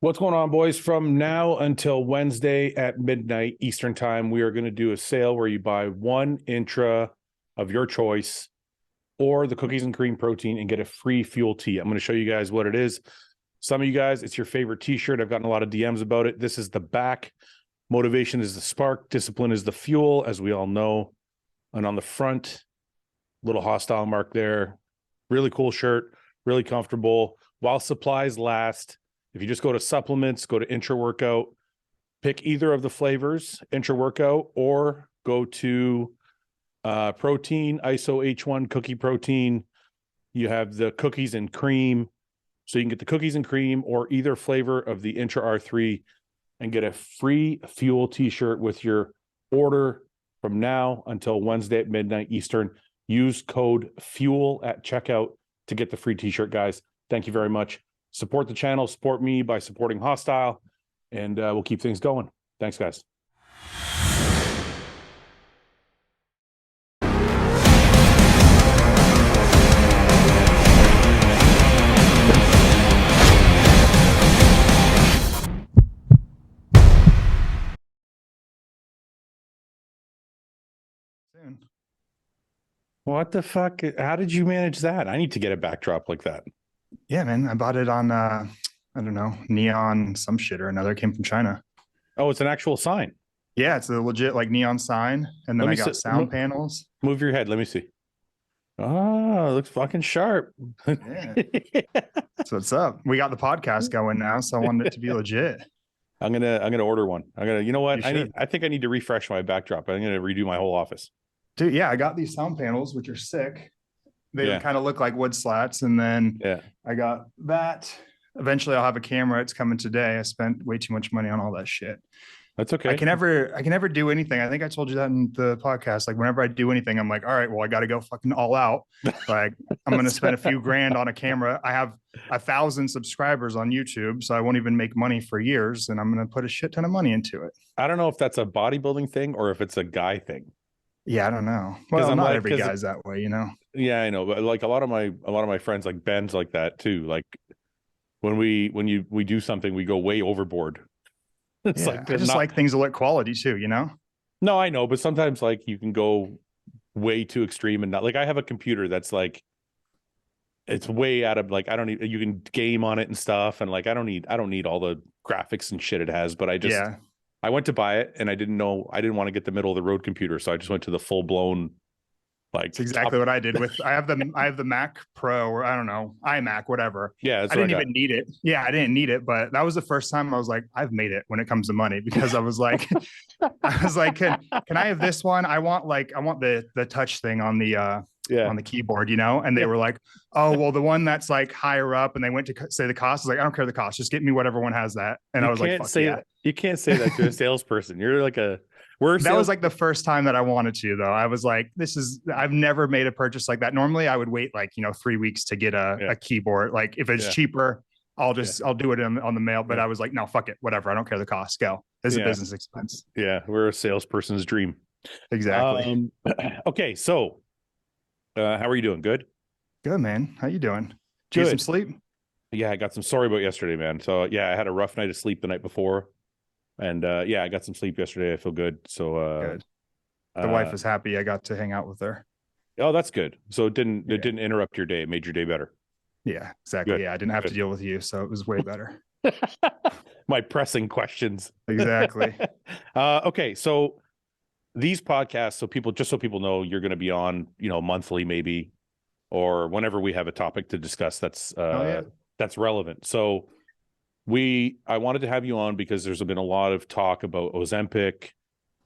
What's going on, boys? From now until Wednesday at midnight Eastern time, we are going to do a sale where you buy one intra of your choice or the cookies and cream protein and get a free fuel tee. I'm going to show you guys what it is. Some of you guys, it's your favorite t-shirt. I've gotten a lot of DMs about it. This is the back. Motivation is the spark. Discipline is the fuel, as we all know. And on the front, little hostile mark there. Really cool shirt, really comfortable. While supplies last, if you just go to supplements, go to intra workout, pick either of the flavors, intra workout, or go to protein, ISO H1 cookie protein. You have the cookies and cream. So you can get the cookies and cream or either flavor of the intra R3 and get a free fuel t-shirt with your order from now until Wednesday at midnight Eastern. Use code FUEL at checkout to get the free t-shirt, guys. Thank you very much. Support the channel, support me by supporting Hostile, and we'll keep things going. Thanks, guys. What the fuck? How did you manage that? I need to get a backdrop like that. Yeah, man. I bought it on, I don't know, neon some shit or another. It came from China. Oh, it's an actual sign. Yeah, it's a legit like neon sign. And then I got sound panels. Move your head. Let me see. Oh, it looks fucking sharp. Yeah. So what's up? We got the podcast going now, so I wanted it to be legit. I'm gonna order one. You know what? I think I need to refresh my backdrop. I'm gonna redo my whole office. Dude, yeah, I got these sound panels, which are sick. They kind of look like wood slats. And then I got that. Eventually I'll have a camera. It's coming today. I spent way too much money on all that shit. That's okay. I can never do anything. I think I told you that in the podcast. Like whenever I do anything, I'm like, all right, well, I got to go fucking all out. Like I'm going to spend a few grand on a camera. I have 1,000 subscribers on YouTube, so I won't even make money for years. And I'm going to put a shit ton of money into it. I don't know if that's a bodybuilding thing or if it's a guy thing. Yeah, I don't know. Well, not every guy's that way, you know? Yeah, I know. But like a lot of my friends, like Ben's like that too. Like when we do something, we go way overboard. It's like I just like things to look quality too, you know? No, I know, but sometimes like you can go way too extreme and not like I have a computer that's like it's way out of like I don't need you can game on it and stuff and like I don't need all the graphics and shit it has, but I went to buy it and I didn't want to get the middle of the road computer, so I just went to the full blown. Like it's exactly what I did with I have the Mac Pro or I don't know, iMac, whatever. Yeah, I didn't even need it. Yeah, I didn't need it, but that was the first time I was like, I've made it when it comes to money, because I was like, can I have this one? I want the touch thing on the keyboard, you know? And they were like, oh, well, the one that's like higher up, and they went to say the cost. I was like, I don't care the cost, just get me whatever one has that. And I was like, you can't say that to a salesperson. You're like that was like the first time that I wanted to, though. I was like, I've never made a purchase like that. Normally I would wait 3 weeks to get a keyboard. Like if it's cheaper, I'll do it on the mail. But I was like, no, fuck it. Whatever. I don't care the cost. Go. It's a business expense. Yeah. We're a salesperson's dream. Exactly. Okay. So how are you doing? Good? Good, man. How you doing? Did you get some sleep? Yeah, I got some. Sorry about yesterday, man. So yeah, I had a rough night of sleep the night before. And I got some sleep yesterday. I feel good. So good. The wife is happy I got to hang out with her. Oh, that's good. So it didn't interrupt your day. It made your day better. Yeah, exactly. Good. Yeah, I didn't have to deal with you, so it was way better. My pressing questions. Exactly. Okay, so these podcasts, so people know, you're going to be on, monthly maybe, or whenever we have a topic to discuss that's relevant. So I wanted to have you on because there's been a lot of talk about OZEMPIC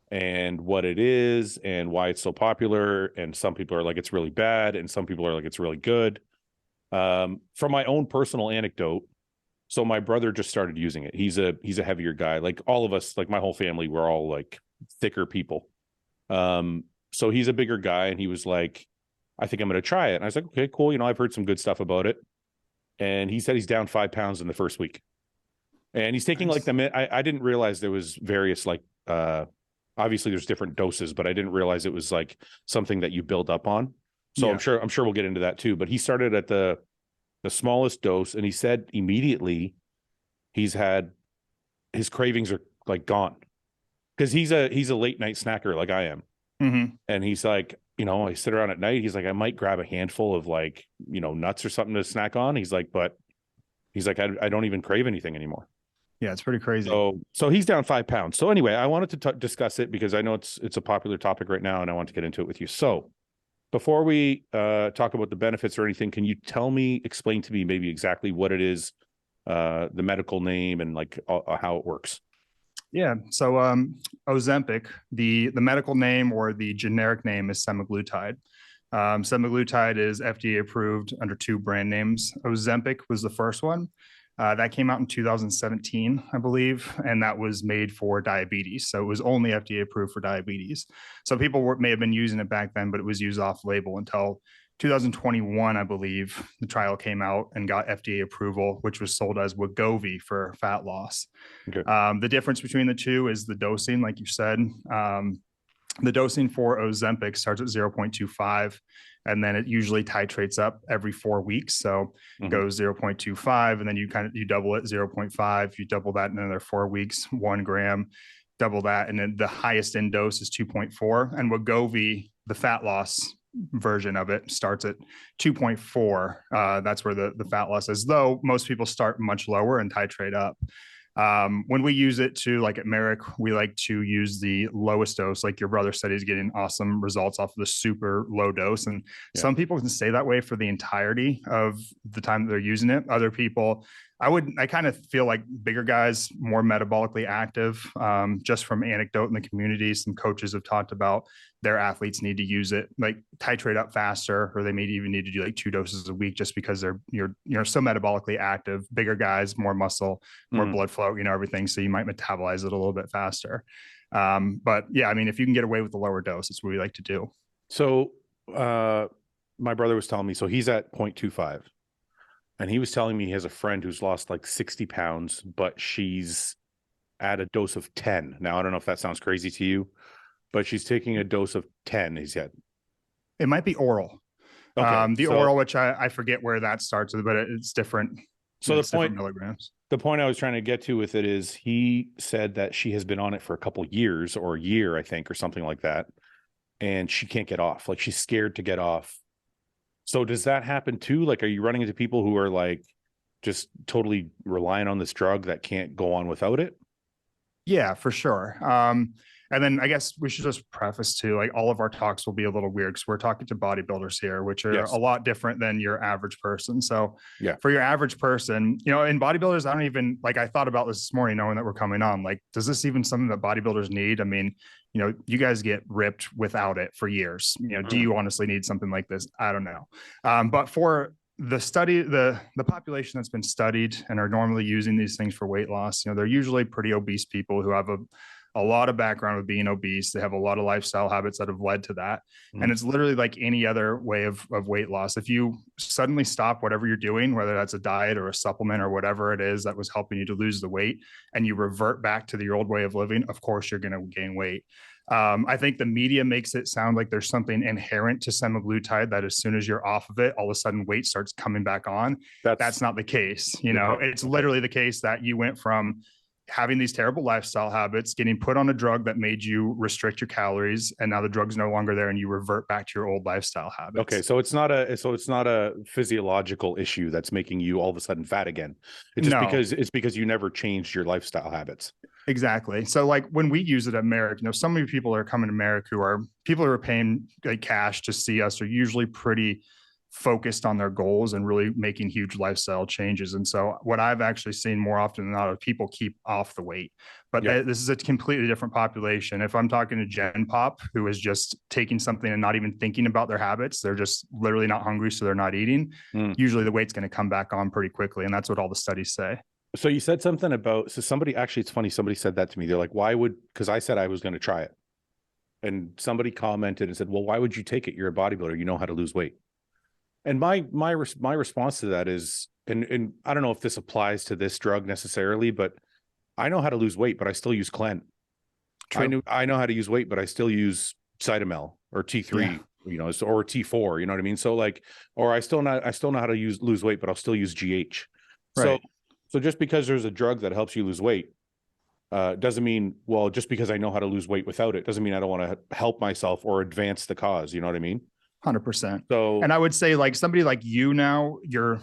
and what it is and why it's so popular. And some people are like, it's really bad. And some people are like, it's really good. From my own personal anecdote, so my brother just started using it. He's a heavier guy. Like all of us, like my whole family, we're all like thicker people. So he's a bigger guy and he was like, I think I'm going to try it. And I was like, okay, cool. I've heard some good stuff about it. And he said he's down 5 pounds in the first week. And he's taking like I didn't realize there was various obviously there's different doses, but I didn't realize it was like something that you build up on. So I'm sure we'll get into that too. But he started at the smallest dose, and he said immediately his cravings are like gone, because he's a late night snacker like I am. Mm-hmm. And he's like, I sit around at night. He's like, I might grab a handful of like, nuts or something to snack on. He's like, I don't even crave anything anymore. Yeah, it's pretty crazy. So he's down 5 pounds. So anyway, I wanted to discuss it because I know it's a popular topic right now, and I want to get into it with you. So before we talk about the benefits or anything, can you explain to me maybe exactly what it is, the medical name, and like how it works? Yeah. So Ozempic, the medical name or the generic name is semaglutide. Semaglutide is FDA approved under 2 brand names. Ozempic was the first one. That came out in 2017, I believe, and that was made for diabetes. So it was only FDA approved for diabetes. So people may have been using it back then, but it was used off label until 2021, I believe. The trial came out and got FDA approval, which was sold as Wegovy for fat loss. Okay. The difference between the two is the dosing, like you said. The dosing for Ozempic starts at 0.25, and then it usually titrates up every 4 weeks. So it goes 0.25, and then you double it 0.5. You double that in another 4 weeks, 1 gram, double that, and then the highest end dose is 2.4. And Wegovy, the fat loss version of it, starts at 2.4. That's where the fat loss is, though most people start much lower and titrate up. When we use it like at Merrick, we like to use the lowest dose. Like your brother said, he's getting awesome results off of the super low dose. And some people can stay that way for the entirety of the time that they're using it. Other people, I kind of feel like bigger guys, more metabolically active, just from anecdote in the community. Some coaches have talked about their athletes need to use it, like titrate up faster, or they may even need to do like 2 doses a week just because you're so metabolically active. Bigger guys, more muscle, more blood flow, everything. So you might metabolize it a little bit faster. But yeah, I mean, if you can get away with the lower dose, it's what we like to do. So my brother was telling me, so he's at 0.25. And he was telling me he has a friend who's lost like 60 pounds, but she's at a dose of 10. Now, I don't know if that sounds crazy to you, but she's taking a dose of 10, he said. It might be oral. Okay. Oral, which I forget where that starts, but it's different. So the point, milligrams. The point I was trying to get to with it is he said that she has been on it for a couple years, or a year, I think, or something like that. And she can't get off. Like, she's scared to get off. So does that happen too? Like, are you running into people who are like just totally relying on this drug that can't go on without it? Yeah, for sure. And then I guess we should just preface too, like all of our talks will be a little weird because we're talking to bodybuilders here, which are a lot different than your average person. So for your average person, in bodybuilders, I don't even I thought about this morning, knowing that we're coming on, like, does this even something that bodybuilders need? I mean, you guys get ripped without it for years. Do you honestly need something like this? I don't know. But for the study, the population that's been studied and are normally using these things for weight loss, they're usually pretty obese people who have a lot of background with being obese. They have a lot of lifestyle habits that have led to that. And it's literally like any other way of weight loss. If you suddenly stop whatever you're doing, whether that's a diet or a supplement or whatever it is that was helping you to lose the weight, and you revert back to your old way of living, of course, you're going to gain weight. I think the media makes it sound like there's something inherent to semaglutide that as soon as you're off of it, all of a sudden weight starts coming back on. That's not the case. It's literally the case that you went from having these terrible lifestyle habits, getting put on a drug that made you restrict your calories, and now the drug's no longer there and you revert back to your old lifestyle habits. Okay, so it's not a physiological issue that's making you all of a sudden fat again. It's just because you never changed your lifestyle habits. Exactly. So like when we use it at Merrick, some of you people are coming to Merrick who are paying cash to see us are usually pretty focused on their goals and really making huge lifestyle changes. And so what I've actually seen more often than not is people keep off the weight, but this is a completely different population. If I'm talking to Gen Pop, who is just taking something and not even thinking about their habits, they're just literally not hungry, so they're not eating. Usually the weight's going to come back on pretty quickly. And that's what all the studies say. So you said something about, somebody, actually, it's funny. Somebody said that to me. They're like, because I said I was going to try it. And somebody commented and said, well, why would you take it? You're a bodybuilder. You know how to lose weight. And my response to that is, and I don't know if this applies to this drug necessarily, but I know how to lose weight, but I still use Clen. I know how to use weight, but I still use Cytomel or T3, or T4, you know what I mean? So or I still know how to lose weight, but I'll still use GH. Right. So just because there's a drug that helps you lose weight, doesn't mean, well, just because I know how to lose weight without it, doesn't mean I don't want to help myself or advance the cause. You know what I mean? 100%. So, And I would say like somebody like you now, you're,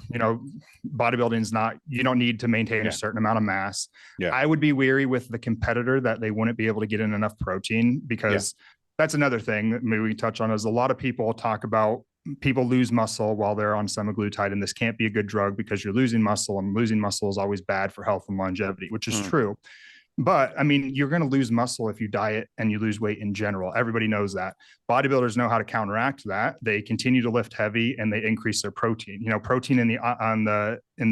bodybuilding is not, you don't need to maintain a certain amount of mass. Yeah. I would be weary with the competitor that they wouldn't be able to get in enough protein, because that's another thing that maybe we touch on is a lot of people talk about people lose muscle while they're on semaglutide, and this can't be a good drug because you're losing muscle, and losing muscle is always bad for health and longevity, which is true. But I mean, you're going to lose muscle if you diet and you lose weight in general. Everybody knows that. Bodybuilders know how to counteract that. They continue to lift heavy and they increase their protein. Protein in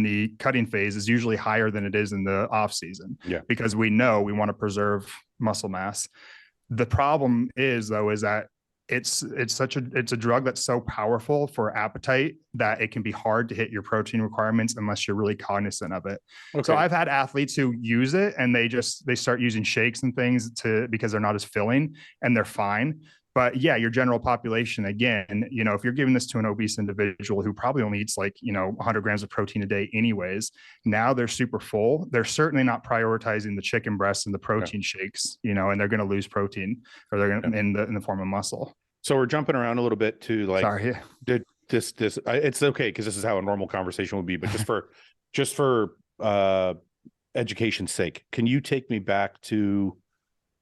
the cutting phase is usually higher than it is in the off season. Because we know we want to preserve muscle mass. The problem is that it's a drug that's so powerful for appetite that it can be hard to hit your protein requirements unless you're really cognizant of it. So I've had athletes who use it and they start using shakes and things because they're not as filling and they're fine. But yeah, your general population, again, if you're giving this to an obese individual who probably only eats 100 grams of protein a day anyways, now they're super full. They're certainly not prioritizing the chicken breasts and the protein shakes, and they're going to lose protein, or they're going to in the form of muscle. So we're jumping around a little bit to Sorry. It's okay, because this is how a normal conversation would be, but just for education's sake, can you take me back to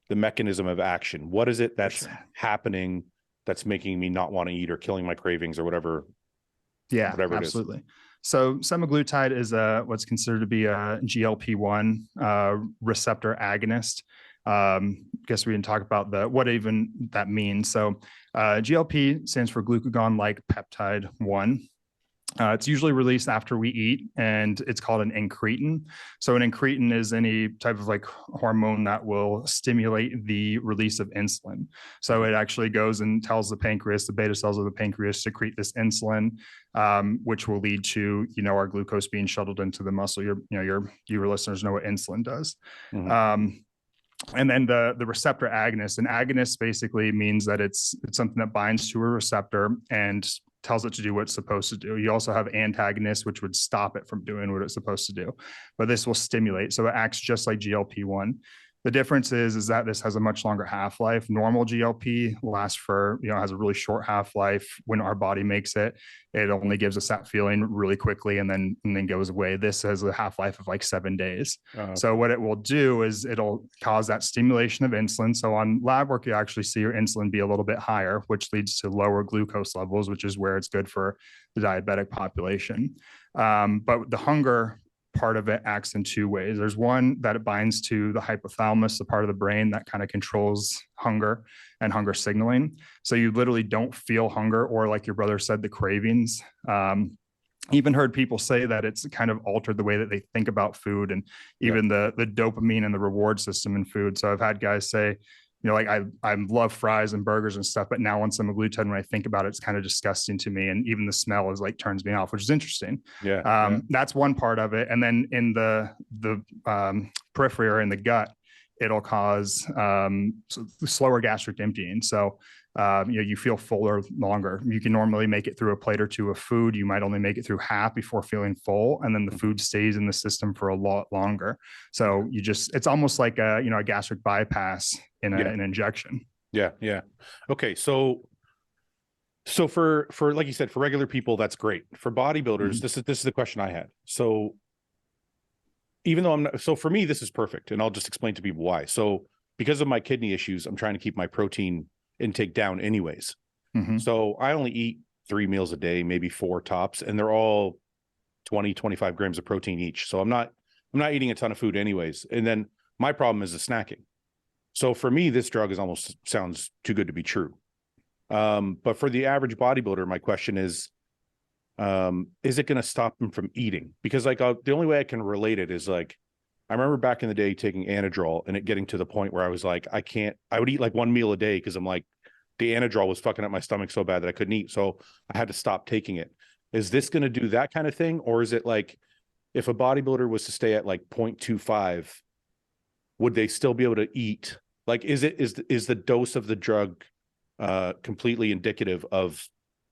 the mechanism of action? What is it that's happening that's making me not want to eat or killing my cravings or whatever? Yeah, whatever absolutely. So semaglutide is what's considered to be a GLP-1 receptor agonist. Guess we can talk about what even that means. So GLP stands for glucagon-like peptide 1. It's usually released after we eat, and it's called an incretin. So an incretin is any type of hormone that will stimulate the release of insulin. So it actually goes and tells the pancreas, the beta cells of the pancreas, secrete this insulin, which will lead to our glucose being shuttled into the muscle. Your listeners know what insulin does. And then the receptor agonist. An agonist basically means that it's something that binds to a receptor and tells it to do what it's supposed to do. You also have antagonists, which would stop it from doing what it's supposed to do. But this will stimulate. So it acts just like GLP-1. The difference is that this has a much longer half-life. Normal GLP lasts for, has a really short half-life. When our body makes it, it only gives us that feeling really quickly and then goes away. This has a half-life of 7 days. So what it will do is it'll cause that stimulation of insulin. So on lab work, you actually see your insulin be a little bit higher, which leads to lower glucose levels, which is where it's good for the diabetic population. But the hunger part of it acts in 2 ways. There's one that it binds to the hypothalamus, the part of the brain that kind of controls hunger and hunger signaling. So you literally don't feel hunger, or like your brother said, the cravings. Even heard people say that it's kind of altered the way that they think about food, and even the dopamine and the reward system in food. So I've had guys say, I love fries and burgers and stuff, but now on semaglutide, when I think about it, it's kind of disgusting to me. And even the smell is turns me off, which is interesting. That's one part of it. And then in the periphery or in the gut, it'll cause slower gastric emptying. So, you feel fuller longer. You can normally make it through a plate or 2 of food. You might only make it through half before feeling full. And then the food stays in the system for a lot longer. So it's almost like a gastric bypass in an injection. Yeah. Okay. So for like you said, for regular people, that's great. For bodybuilders, this is the question I had. So even though for me, this is perfect. And I'll just explain to people why. So because of my kidney issues, I'm trying to keep my protein intake down anyways. So I only eat 3 meals a day, maybe 4 tops, and they're all 20, 25 grams of protein each. So I'm not eating a ton of food anyways. And then my problem is the snacking. So for me, this drug sounds too good to be true. But for the average bodybuilder, my question is it going to stop them from eating? Because the only way I can relate it is I remember back in the day taking Anadrol and it getting to the point where I was I would eat 1 meal a day because I'm the Anadrol was fucking up my stomach so bad that I couldn't eat. So I had to stop taking it. Is this going to do that kind of thing? Or is it if a bodybuilder was to stay at 0.25, would they still be able to eat? Is the dose of the drug completely indicative of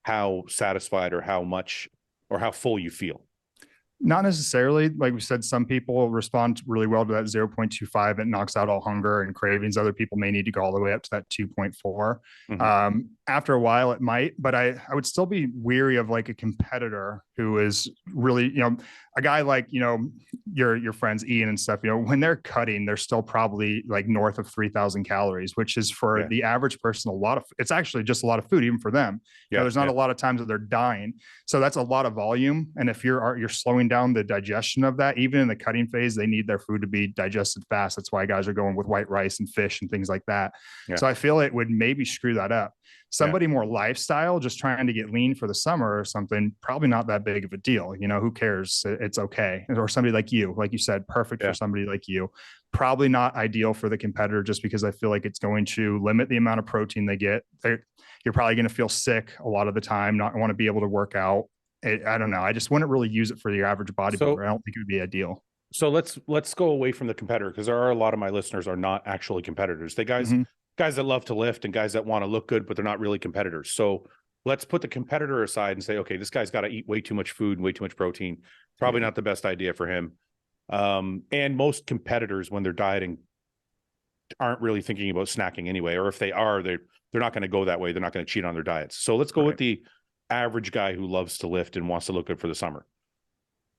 how satisfied or how much or how full you feel? Not necessarily. Like we said, some people respond really well to that 0.25. It knocks out all hunger and cravings. Other people may need to go all the way up to that 2.4. After a while, it might, but I would still be weary of like a competitor who is really, a guy like, your friends Ian and stuff, when they're cutting, they're still probably like north of 3,000 calories, which is for the average person, it's actually just a lot of food, even for them. There's not a lot of times that they're dying. So that's a lot of volume. And if you're slowing down the digestion of that, even in the cutting phase, they need their food to be digested fast. That's why guys are going with white rice and fish and things like that. So I feel it would maybe screw that up. Somebody more lifestyle, just trying to get lean for the summer or something, probably not that big of a deal. Who cares? It's okay. Or somebody like you said, perfect for somebody like you. Probably not ideal for the competitor, just because I feel like it's going to limit the amount of protein they get. You're probably going to feel sick a lot of the time, not want to be able to work out. I don't know. I just wouldn't really use it for your average bodybuilder. I don't think it would be ideal. So let's go away from the competitor, because there are a lot of my listeners are not actually competitors. They guys that love to lift and guys that want to look good, but they're not really competitors. So let's put the competitor aside and say, okay, this guy's got to eat way too much food, way too much protein. Probably not the best idea for him. And most competitors, when they're dieting, aren't really thinking about snacking anyway. Or if they are, they're not going to go that way. They're not going to cheat on their diets. So let's go with the average guy who loves to lift and wants to look good for the summer.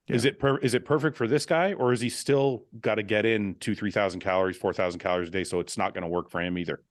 Is it perfect for this guy, or is he still got to get in 3,000 calories, 4,000 calories a day? So it's not going to work for him either.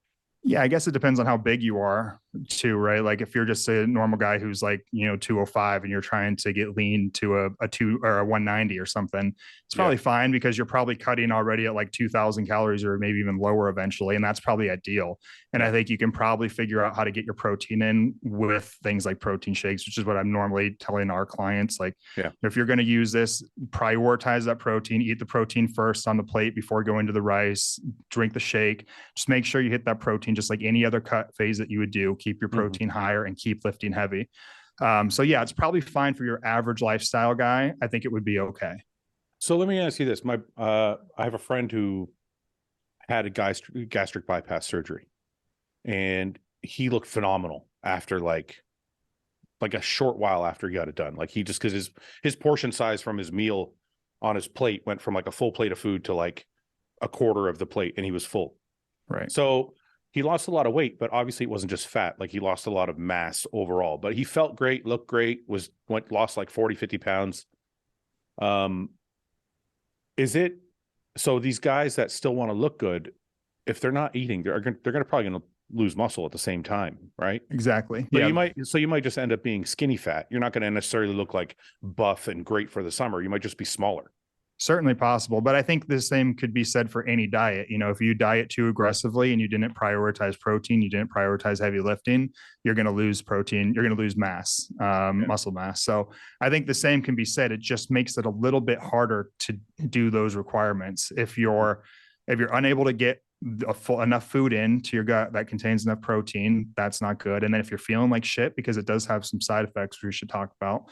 Yeah, I guess it depends on how big you are too, right? Like if you're just a normal guy who's like, 205 and you're trying to get lean to a 2 or a 190 or something, it's probably fine, because you're probably cutting already at like 2,000 calories or maybe even lower eventually. And that's probably ideal. And I think you can probably figure out how to get your protein in with things like protein shakes, which is what I'm normally telling our clients. Like, if you're going to use this, prioritize that protein, eat the protein first on the plate before going to the rice, drink the shake, just make sure you hit that protein just like any other cut phase that you would do. Keep your protein higher and keep lifting heavy. So yeah, it's probably fine for your average lifestyle guy. I think it would be okay. So let me ask you this. I have a friend who had a gastric bypass surgery, and he looked phenomenal after like a short while after he got it done. Like he just, because his portion size from his meal on his plate went from like a full plate of food to like a quarter of the plate, and he was full. Right. So he lost a lot of weight, but obviously it wasn't just fat. Like he lost a lot of mass overall, but he felt great, looked great, lost like 40, 50 pounds. So these guys that still want to look good, if they're not eating, they're probably going to lose muscle at the same time, right? Exactly. But you might just end up being skinny fat. You're not going to necessarily look like buff and great for the summer. You might just be smaller. Certainly possible, but I think the same could be said for any diet. If you diet too aggressively and you didn't prioritize protein, you didn't prioritize heavy lifting, you're going to lose protein, you're going to lose mass, muscle mass. So I think the same can be said. It just makes it a little bit harder to do those requirements. If you're unable to get enough food into your gut that contains enough protein, that's not good. And then if you're feeling like shit, because it does have some side effects we should talk about,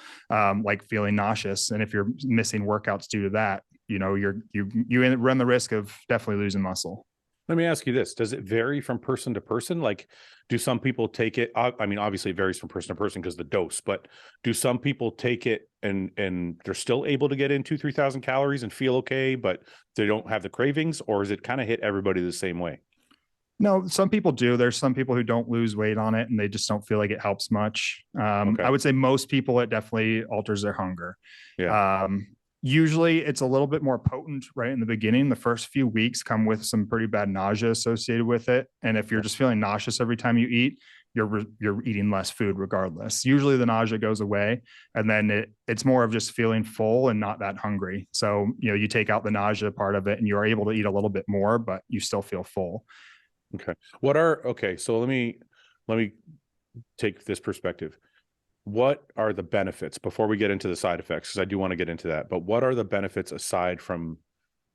like feeling nauseous, and if you're missing workouts due to that, you run the risk of definitely losing muscle. Let me ask you this. Does it vary from person to person? Like, do some people take it? I mean, obviously it varies from person to person because the dose, but do some people take it and they're still able to get in 3,000 calories and feel okay, but they don't have the cravings, or is it kind of hit everybody the same way? No, some people do. There's some people who don't lose weight on it and they just don't feel like it helps much. I would say most people, it definitely alters their hunger. Yeah. Usually it's a little bit more potent right in the beginning. The first few weeks come with some pretty bad nausea associated with it. And if you're just feeling nauseous every time you eat, you're eating less food regardless. Usually the nausea goes away, and then it's more of just feeling full and not that hungry. So, you take out the nausea part of it and you're able to eat a little bit more, but you still feel full. Okay. So let me take this perspective. What are the benefits before we get into the side effects? Because I do want to get into that, but what are the benefits aside from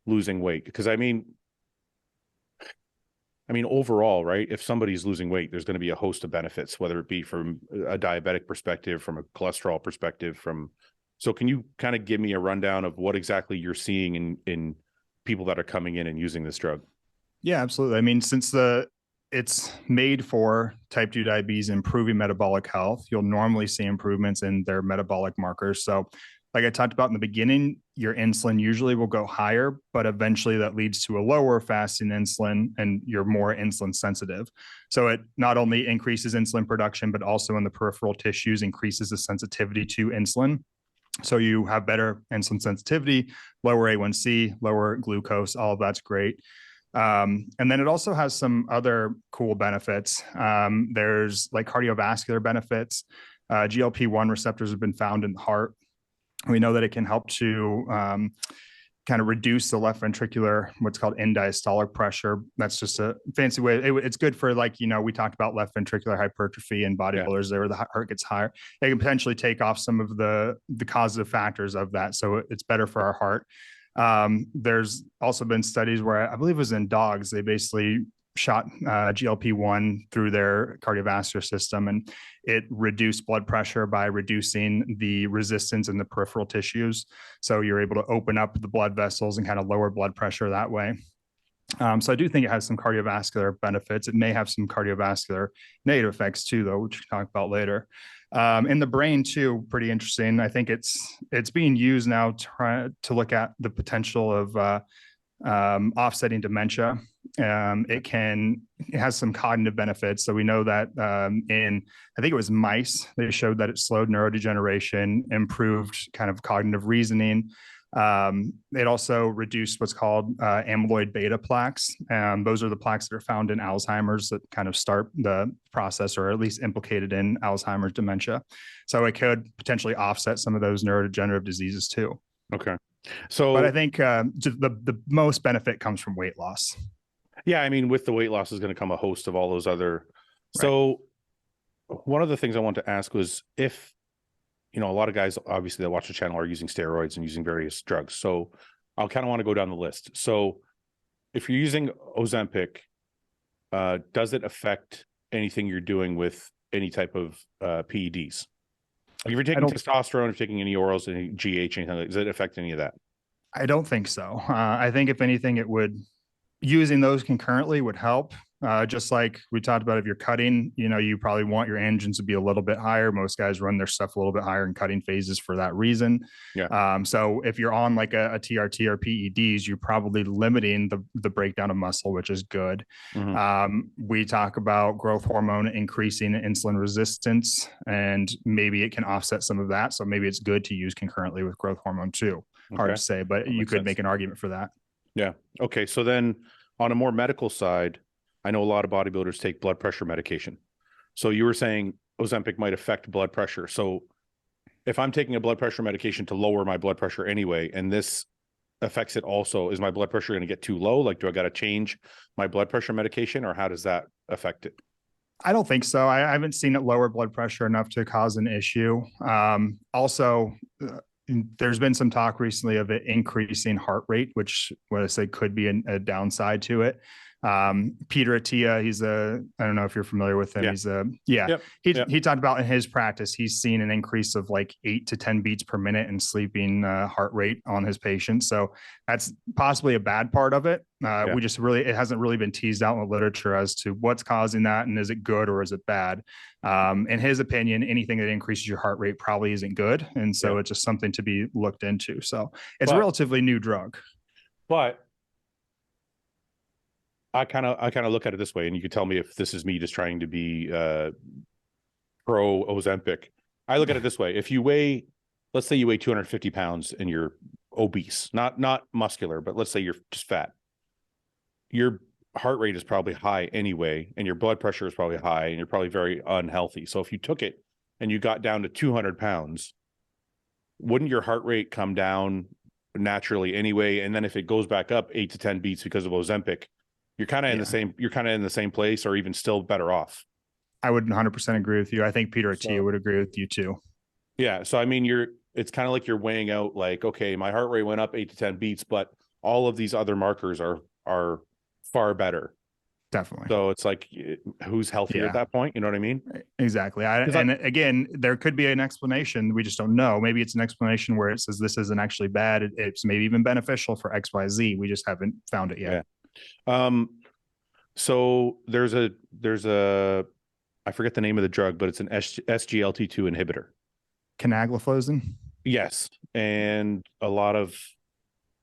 losing weight? Because I mean, overall, right? If somebody's losing weight, there's going to be a host of benefits, whether it be from a diabetic perspective, from a cholesterol perspective, so can you kind of give me a rundown of what exactly you're seeing in people that are coming in and using this drug? Yeah, absolutely. I mean, since it's made for type 2 diabetes, improving metabolic health, you'll normally see improvements in their metabolic markers. So like I talked about in the beginning, your insulin usually will go higher, but eventually that leads to a lower fasting insulin and you're more insulin sensitive. So it not only increases insulin production, but also in the peripheral tissues increases the sensitivity to insulin. So you have better insulin sensitivity, lower A1C, lower glucose, all of that's great. And then it also has some other cool benefits. There's like cardiovascular benefits. GLP-1 receptors have been found in the heart. We know that it can help to kind of reduce the left ventricular, what's called end diastolic pressure. That's just a fancy way. It's good for, like, we talked about left ventricular hypertrophy and bodybuilders there where the heart gets higher. It can potentially take off some of the causative factors of that. So it's better for our heart. There's also been studies where I believe it was in dogs, they basically shot GLP-1 through their cardiovascular system, and it reduced blood pressure by reducing the resistance in the peripheral tissues. So you're able to open up the blood vessels and kind of lower blood pressure that way. So I do think it has some cardiovascular benefits. It may have some cardiovascular negative effects too, though, which we'll talk about later. In the brain too, pretty interesting. I think it's being used now to look at the potential of offsetting dementia. It has some cognitive benefits. So we know that I think it was mice, they showed that it slowed neurodegeneration, improved kind of cognitive reasoning. It also reduced what's called amyloid beta plaques. Those are the plaques that are found in Alzheimer's that kind of start the process, or at least implicated in Alzheimer's dementia. So it could potentially offset some of those neurodegenerative diseases too. Okay. So, but I think the most benefit comes from weight loss. Yeah, I mean, with the weight loss is going to come a host of all those other. Right. So one of the things I want to ask was if, a lot of guys, obviously, that watch the channel are using steroids and using various drugs. So I'll kind of want to go down the list. So if you're using Ozempic, does it affect anything you're doing with any type of PEDs? Like if you're taking testosterone, if you're taking any orals, any GH, anything, does it affect any of that? I don't think so. I think if anything, using those concurrently would help. Just like we talked about, if you're cutting, you probably want your androgens to be a little bit higher. Most guys run their stuff a little bit higher in cutting phases for that reason. Yeah. So if you're on like a TRT or PEDs, you're probably limiting the breakdown of muscle, which is good. Mm-hmm. We talk about growth hormone increasing insulin resistance, and maybe it can offset some of that. So maybe it's good to use concurrently with growth hormone too. Okay. Hard to say, but you could make an argument for that. Yeah. Okay. So then on a more medical side, I know a lot of bodybuilders take blood pressure medication. So you were saying Ozempic might affect blood pressure. So if I'm taking a blood pressure medication to lower my blood pressure anyway, and this affects it also, is my blood pressure going to get too low? Like, do I got to change my blood pressure medication, or how does that affect it? I don't think so. I haven't seen it lower blood pressure enough to cause an issue. Also, there's been some talk recently of it increasing heart rate, which what I say could be a downside to it. Peter Attia, I don't know if you're familiar with him. Yeah. He talked about in his practice, he's seen an increase of like 8 to 10 beats per minute in sleeping heart rate on his patients. So that's possibly a bad part of it. It hasn't really been teased out in the literature as to what's causing that, and is it good or is it bad? In his opinion, anything that increases your heart rate probably isn't good. And so it's just something to be looked into. So it's a relatively new drug. But I kind of look at it this way, and you can tell me if this is me just trying to be pro Ozempic. I look at it this way: let's say you weigh 250 pounds and you're obese, not muscular, but let's say you're just fat. Your heart rate is probably high anyway, and your blood pressure is probably high, and you're probably very unhealthy. So if you took it and you got down to 200 pounds, wouldn't your heart rate come down naturally anyway? And then if it goes back up 8 to 10 beats because of Ozempic, you're kind of in the same place, or even still better off. I would 100% agree with you. I think Peter Attia would agree with you too. Yeah. So, I mean, it's kind of like you're weighing out like, okay, my heart rate went up 8 to 10 beats, but all of these other markers are far better. Definitely. So it's like, who's healthier at that point? You know what I mean? Exactly. Again, there could be an explanation. We just don't know. Maybe it's an explanation where it says this isn't actually bad. It's maybe even beneficial for XYZ. We just haven't found it yet. Yeah. So there's a I forget the name of the drug, but it's an SGLT2 inhibitor. Canagliflozin. Yes, and a lot of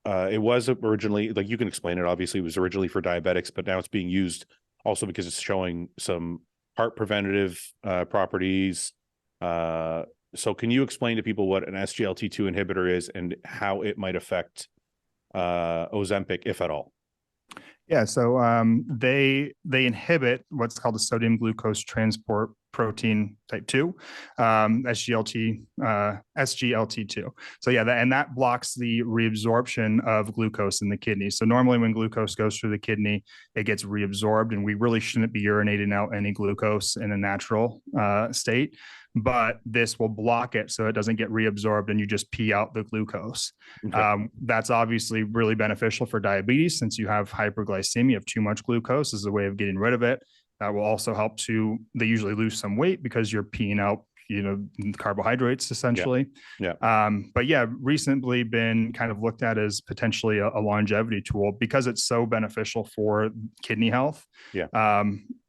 it was originally, like, you can explain it. Obviously, it was originally for diabetics, but now it's being used also because it's showing some heart preventative properties. So can you explain to people what an SGLT2 inhibitor is and how it might affect Ozempic, if at all? Yeah, so they inhibit what's called the sodium glucose transport protein type 2, SGLT2. So yeah, and that blocks the reabsorption of glucose in the kidney. So normally when glucose goes through the kidney, it gets reabsorbed, and we really shouldn't be urinating out any glucose in a natural state. But this will block it so it doesn't get reabsorbed and you just pee out the glucose. Okay. That's obviously really beneficial for diabetes, since you have hyperglycemia of too much glucose is a way of getting rid of it. That will also help they usually lose some weight because you're peeing out, carbohydrates essentially. Yeah. But yeah, recently been kind of looked at as potentially a longevity tool because it's so beneficial for kidney health. Yeah.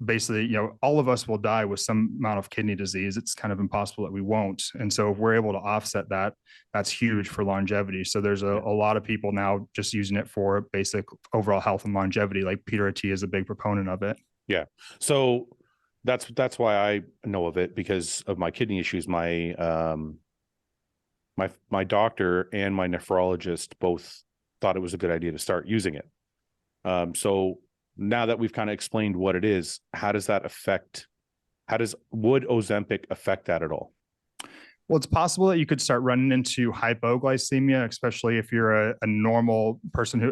Basically, all of us will die with some amount of kidney disease. It's kind of impossible that we won't. And so if we're able to offset that, that's huge for longevity. So there's a lot of people now just using it for basic overall health and longevity. Like Peter Attia is a big proponent of it. Yeah. So that's why I know of it, because of my kidney issues. My doctor and my nephrologist both thought it was a good idea to start using it. So now that we've kind of explained what it is, would Ozempic affect that at all? Well, it's possible that you could start running into hypoglycemia, especially if you're a normal person who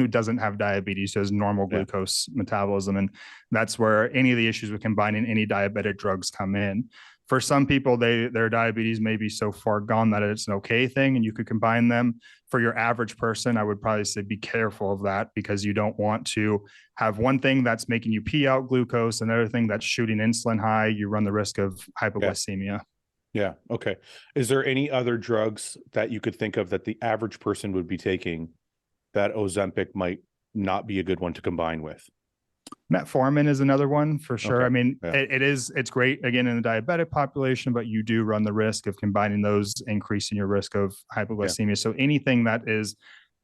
doesn't have diabetes, who has normal glucose metabolism. And that's where any of the issues with combining any diabetic drugs come in. For some people, their diabetes may be so far gone that it's an okay thing and you could combine them. For your average person, I would probably say be careful of that, because you don't want to have one thing that's making you pee out glucose, another thing that's shooting insulin high. You run the risk of hypoglycemia. Yeah. Okay. Is there any other drugs that you could think of that the average person would be taking that Ozempic might not be a good one to combine with? Metformin is another one for sure. Okay. I mean, it's great again in the diabetic population, but you do run the risk of combining those, increasing your risk of hypoglycemia. Yeah. So anything that is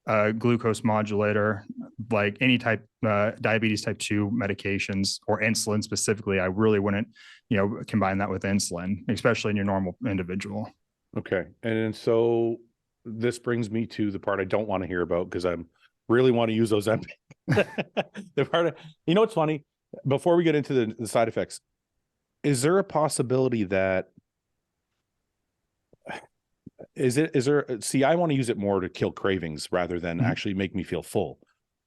a glucose modulator, like any type diabetes type 2 medications or insulin specifically, I really wouldn't, combine that with insulin, especially in your normal individual. Okay. And so this brings me to the part I don't want to hear about, because I really want to use Ozempic. The part of, what's funny, before we get into the side effects, is there a possibility that I want to use it more to kill cravings rather than actually make me feel full.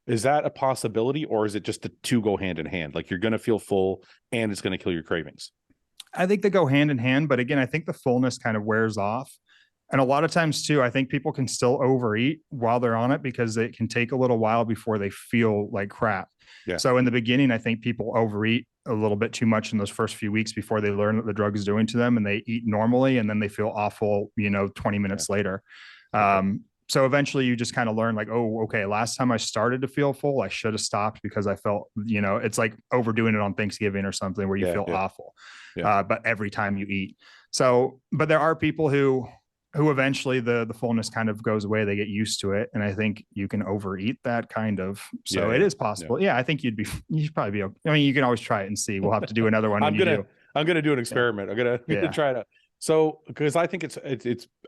Is that a possibility, or is it just the two go hand in hand? Like, you're going to feel full and it's going to kill your cravings? I think they go hand in hand, but again, I think the fullness kind of wears off. And a lot of times too, I think people can still overeat while they're on it, because it can take a little while before they feel like crap. Yeah. So in the beginning, I think people overeat a little bit too much in those first few weeks before they learn what the drug is doing to them, and they eat normally, and then they feel awful, 20 minutes later. So eventually you just kind of learn, like, oh, okay, last time I started to feel full, I should have stopped, because I felt, it's like overdoing it on Thanksgiving or something where you feel awful. But every time you eat. So, but there are people who eventually the fullness kind of goes away. They get used to it. And I think you can overeat that kind of. So it is possible. Yeah. I think you should probably be okay. I mean, you can always try it and see. We'll have to do another one. I'm going to do an experiment. I'm going to try it out. So, because I think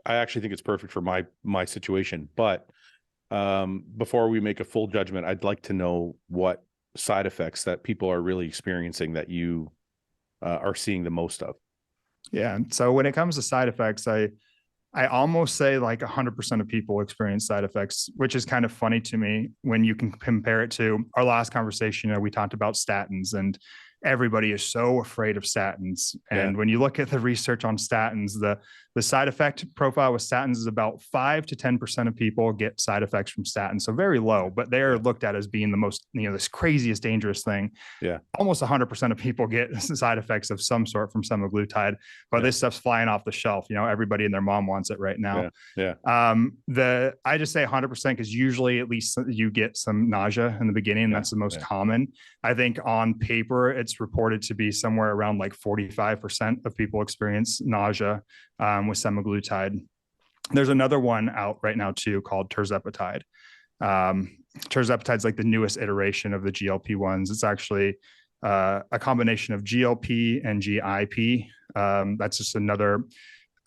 I actually think it's perfect for my situation. But before we make a full judgment, I'd like to know what side effects that people are really experiencing that you are seeing the most of. Yeah. So when it comes to side effects, I almost say like 100% of people experience side effects, which is kind of funny to me when you can compare it to our last conversation. We talked about statins, and everybody is so afraid of statins. And when you look at the research on statins, the side effect profile with statins is about 5 to 10% of people get side effects from statins. So very low, but they're looked at as being the most, this craziest dangerous thing. Yeah. Almost 100% of people get side effects of some sort from semaglutide, but this stuff's flying off the shelf. Everybody and their mom wants it right now. I just say 100% because usually at least you get some nausea in the beginning. That's the most common. I think on paper, it's reported to be somewhere around like 45% of people experience nausea with semaglutide. There's another one out right now too called tirzepatide. Tirzepatide is like the newest iteration of the GLP-1s. It's actually a combination of GLP and GIP. That's just another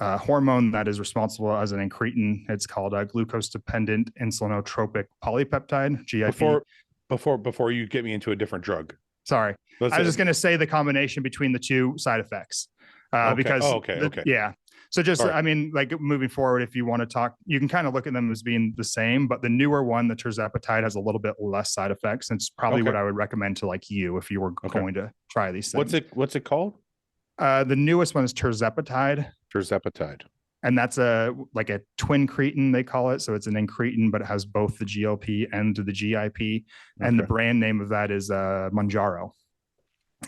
hormone that is responsible as an incretin. It's called a glucose-dependent insulinotropic polypeptide, GIP. Before you get me into a different drug. Sorry, I was just going to say the combination between the two side effects. Because yeah. So just, I mean, like moving forward, if you want to talk, you can kind of look at them as being the same, but the newer one, the tirzepatide, has a little bit less side effects. And it's probably what I would recommend to like you if you were going to try these things. What's it called? The newest one is tirzepatide. Tirzepatide. And that's like a twin cretin, they call it. So it's an incretin, but it has both the GLP and the GIP. And the brand name of that is Mounjaro.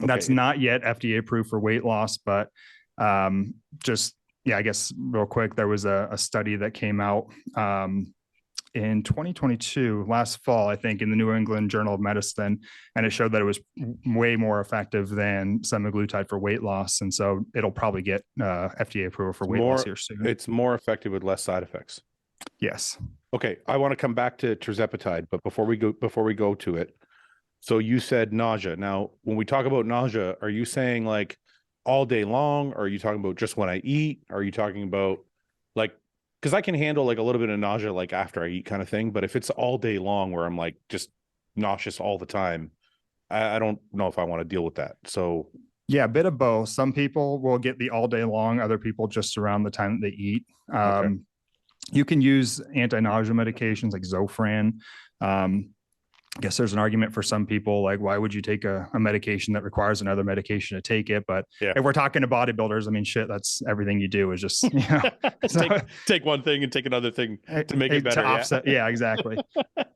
That's not yet FDA approved for weight loss, but I guess real quick, there was a study that came out in 2022, last fall, I think, in the New England Journal of Medicine, and it showed that it was way more effective than semaglutide for weight loss. And so it'll probably get FDA approval for weight loss here soon. It's more effective with less side effects. Yes. Okay, I want to come back to tirzepatide, but before we go to it, so you said nausea. Now, when we talk about nausea, are you saying like all day long? Or are you talking about just when I eat? Are you talking about like, because I can handle like a little bit of nausea like after I eat kind of thing, but if it's all day long where I'm like just nauseous all the time, I don't know if I want to deal with that. So yeah, a bit of both. Some people will get the all day long, other people just around the time that they eat. You can use anti-nausea medications like Zofran. I guess there's an argument for some people, like, why would you take a medication that requires another medication to take it? But if we're talking to bodybuilders, I mean, shit, that's everything you do is just, take one thing and take another thing to make it better. To offset. Yeah, exactly.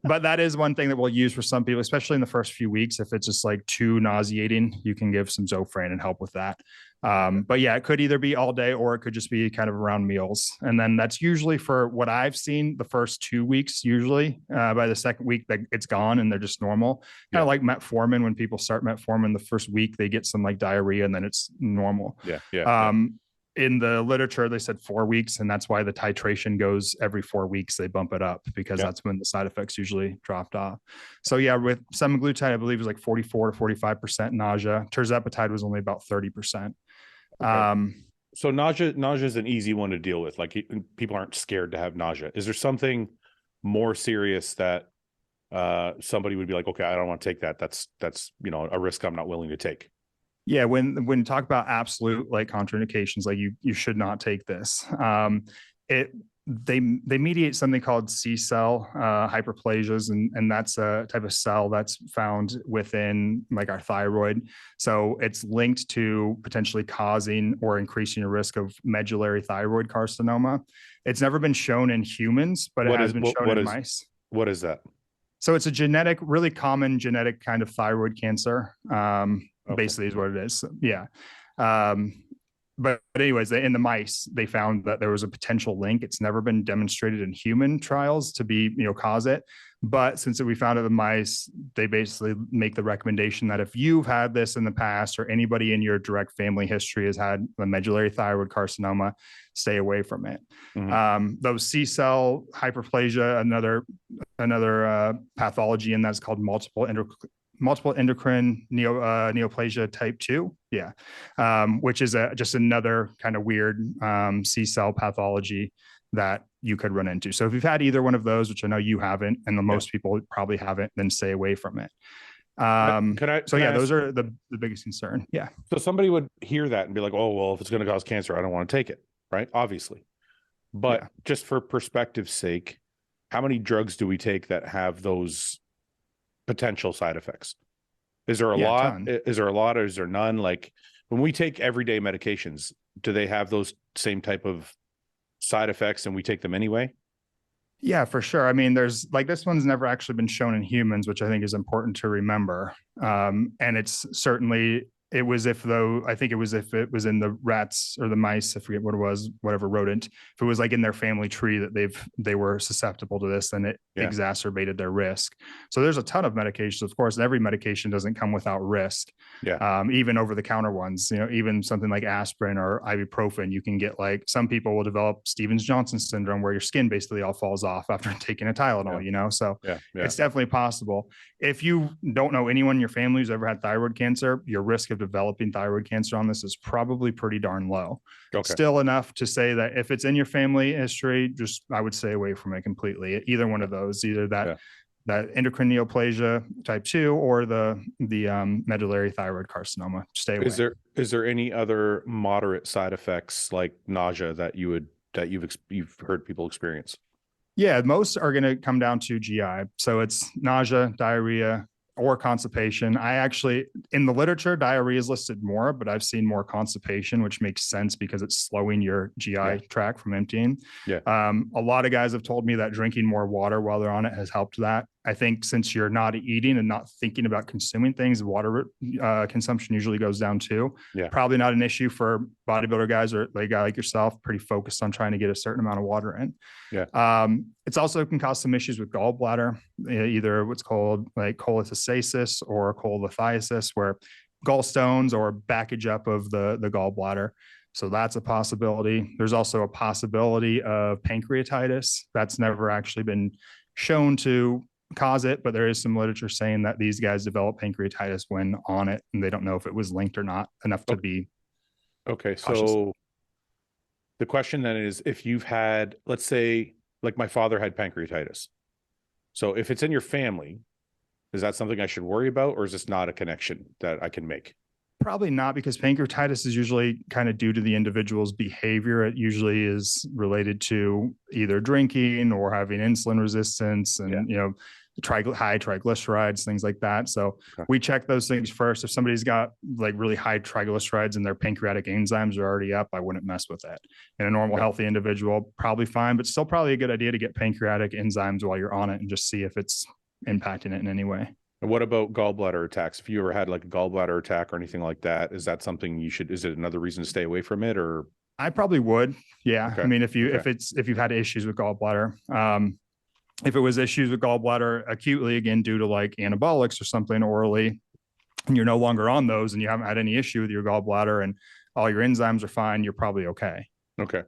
But that is one thing that we'll use for some people, especially in the first few weeks. If it's just like too nauseating, you can give some Zofran and help with that. But yeah, it could either be all day or it could just be kind of around meals. And then that's usually, for what I've seen, the first 2 weeks, usually by the second week that it's gone and they're just normal. Kind of like metformin. When people start metformin, the first week they get some like diarrhea and then it's normal. In the literature, they said 4 weeks, and that's why the titration goes every 4 weeks. They bump it up because that's when the side effects usually dropped off. So yeah, with semaglutide, I believe it was like 44 to 45% nausea. Tirzepatide was only about 30%. So nausea is an easy one to deal with. Like people aren't scared to have nausea. Is there something more serious that somebody would be like, okay, I don't want to take that. That's a risk I'm not willing to take. Yeah, when you talk about absolute like contraindications, like you should not take this. They mediate something called C cell hyperplasias, and that's a type of cell that's found within like our thyroid. So it's linked to potentially causing or increasing your risk of medullary thyroid carcinoma. It's never been shown in humans, but it has been shown in mice. What is that? So it's a really common genetic kind of thyroid cancer. Basically is what it is. Yeah. But anyways, in the mice, they found that there was a potential link. It's never been demonstrated in human trials to be, cause it. But since we found it in the mice, they basically make the recommendation that if you've had this in the past or anybody in your direct family history has had the medullary thyroid carcinoma, stay away from it. Those C cell hyperplasia, another pathology, and that's called multiple endocrine neoplasia type 2. Which is just another kind of weird C cell pathology that you could run into. So if you've had either one of those, which I know you haven't, and most people probably haven't, then stay away from it. Those are the biggest concern. Yeah. So somebody would hear that and be like, oh, well, if it's going to cause cancer, I don't want to take it. Right. Obviously. But just for perspective's sake, how many drugs do we take that have those potential side effects? Is there a lot? Is there a lot, or is there none? Like when we take everyday medications, do they have those same type of side effects and we take them anyway? Yeah, for sure. I mean, there's like, this one's never actually been shown in humans, which I think is important to remember. And it's certainly it was if though, I think it was if it was in the rats or the mice, I forget what it was, whatever rodent, if it was like in their family tree that they were susceptible to this, then it exacerbated their risk. So there's a ton of medications, of course, and every medication doesn't come without risk. Yeah. Even over the counter ones, you know, even something like aspirin or ibuprofen, you can get like, some people will develop Stevens-Johnson syndrome where your skin basically all falls off after taking a Tylenol, you know? So it's definitely possible. If you don't know anyone in your family who's ever had thyroid cancer, your risk of developing thyroid cancer on this is probably pretty darn low. Still enough to say that if it's in your family history, just, I would stay away from it completely. Either one of those, either that endocrine neoplasia type 2 or the medullary thyroid carcinoma. Stay away. Is there any other moderate side effects like nausea that you've heard people experience? Yeah, most are going to come down to GI. So it's nausea, diarrhea, or constipation. I actually, in the literature, diarrhea is listed more, but I've seen more constipation, which makes sense because it's slowing your GI tract from emptying. A lot of guys have told me that drinking more water while they're on it has helped that. I think since you're not eating and not thinking about consuming things, water consumption usually goes down too. Probably not an issue for bodybuilder guys or like a guy like yourself, pretty focused on trying to get a certain amount of water in. It's also can cause some issues with gallbladder, either what's called like cholestasis or cholelithiasis, where gallstones or backage up of the gallbladder. So that's a possibility. There's also a possibility of pancreatitis. That's never actually been shown to cause it, but there is some literature saying that these guys develop pancreatitis when on it, and they don't know if it was linked or not enough to be okay. cautious. So the question then is, if you've had, let's say, like my father had pancreatitis. So if it's in your family, is that something I should worry about, or is this not a connection that I can make? Probably not, because pancreatitis is usually kind of due to the individual's behavior. It usually is related to either drinking or having insulin resistance and, you know, high triglycerides, things like that. So we check those things first. If somebody's got like really high triglycerides and their pancreatic enzymes are already up, I wouldn't mess with it. In a normal, healthy individual, probably fine, but still probably a good idea to get pancreatic enzymes while you're on it and just see if it's impacting it in any way. And what about gallbladder attacks? If you ever had like a gallbladder attack or anything like that, is that something is it another reason to stay away from it? Or I probably would. Yeah. I mean, if you've had issues with gallbladder, if it was issues with gallbladder acutely, again, due to like anabolics or something orally, and you're no longer on those and you haven't had any issue with your gallbladder and all your enzymes are fine, you're probably okay. Okay.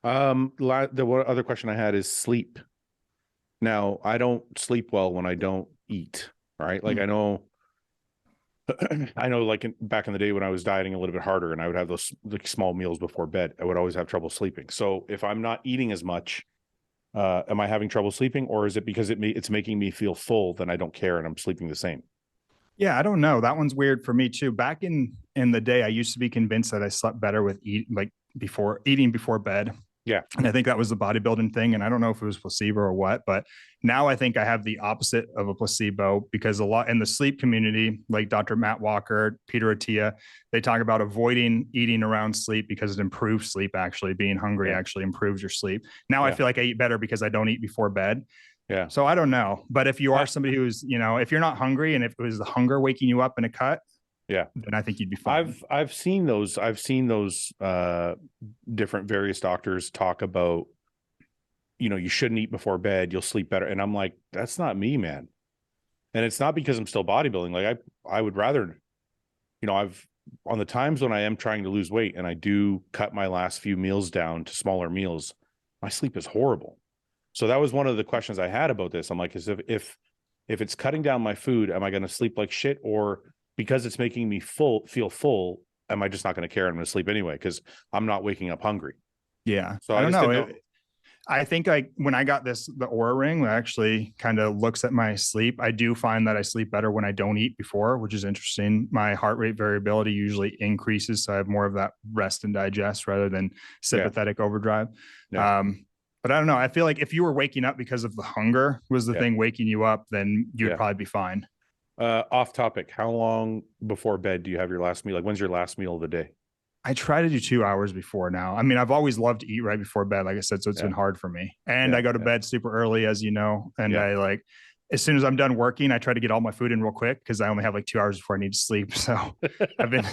The other question I had is sleep. Now, I don't sleep well when I don't eat, right? Like I know like back in the day when I was dieting a little bit harder and I would have those like small meals before bed, I would always have trouble sleeping. So if I'm not eating as much, am I having trouble sleeping, or is it because it's making me feel full, then I don't care and I'm sleeping the same? Yeah, I don't know. That one's weird for me too. Back in the day, I used to be convinced that I slept better with eating before bed. Yeah. And I think that was the bodybuilding thing. And I don't know if it was placebo or what, but now I think I have the opposite of a placebo, because a lot in the sleep community, like Dr. Matt Walker, Peter Attia, they talk about avoiding eating around sleep because it improves sleep. Actually, being hungry actually improves your sleep. Now I feel like I eat better because I don't eat before bed. Yeah. So I don't know. But if you are somebody who's, you know, if you're not hungry and if it was the hunger waking you up in a cut, then I think you'd be fine. I've seen those different various doctors talk about, you know, you shouldn't eat before bed, you'll sleep better. And I'm like, that's not me, man. And it's not because I'm still bodybuilding. Like I would rather, you know, on the times when I am trying to lose weight and I do cut my last few meals down to smaller meals, my sleep is horrible. So that was one of the questions I had about this. I'm like, if it's cutting down my food, am I going to sleep like shit? Or because it's making me feel full, am I just not going to care? I'm going to sleep anyway because I'm not waking up hungry. Yeah. So I don't know. I think when I got the Oura ring, that actually kind of looks at my sleep. I do find that I sleep better when I don't eat before, which is interesting. My heart rate variability usually increases. So I have more of that rest and digest rather than sympathetic overdrive. Yeah. But I don't know. I feel like if you were waking up because of the hunger was the thing waking you up, then you'd probably be fine. Off topic, how long before bed do you have your last meal? Like, when's your last meal of the day? I try to do 2 hours before now. I mean, I've always loved to eat right before bed, like I said, so it's been hard for me. And I go to bed super early, as you know, and I as soon as I'm done working, I try to get all my food in real quick because I only have like 2 hours before I need to sleep. So I've been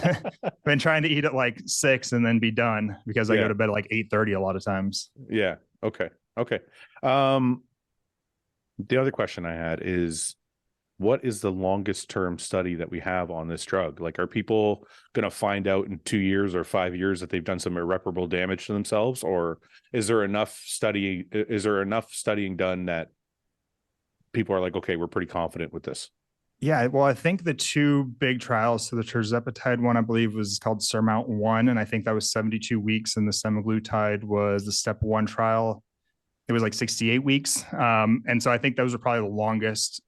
been trying to eat at like 6 and then be done because I go to bed at like 8:30 a lot of times. Yeah. Okay. Okay. The other question I had is, what is the longest term study that we have on this drug? Like, are people going to find out in 2 years or 5 years that they've done some irreparable damage to themselves? Or is there enough studying done that people are like, okay, we're pretty confident with this? Yeah, well, I think the two big trials, so the tirzepatide one, I believe, was called Surmount 1, and I think that was 72 weeks, and the semaglutide was the Step 1 trial. It was like 68 weeks. And so I think those are probably the longest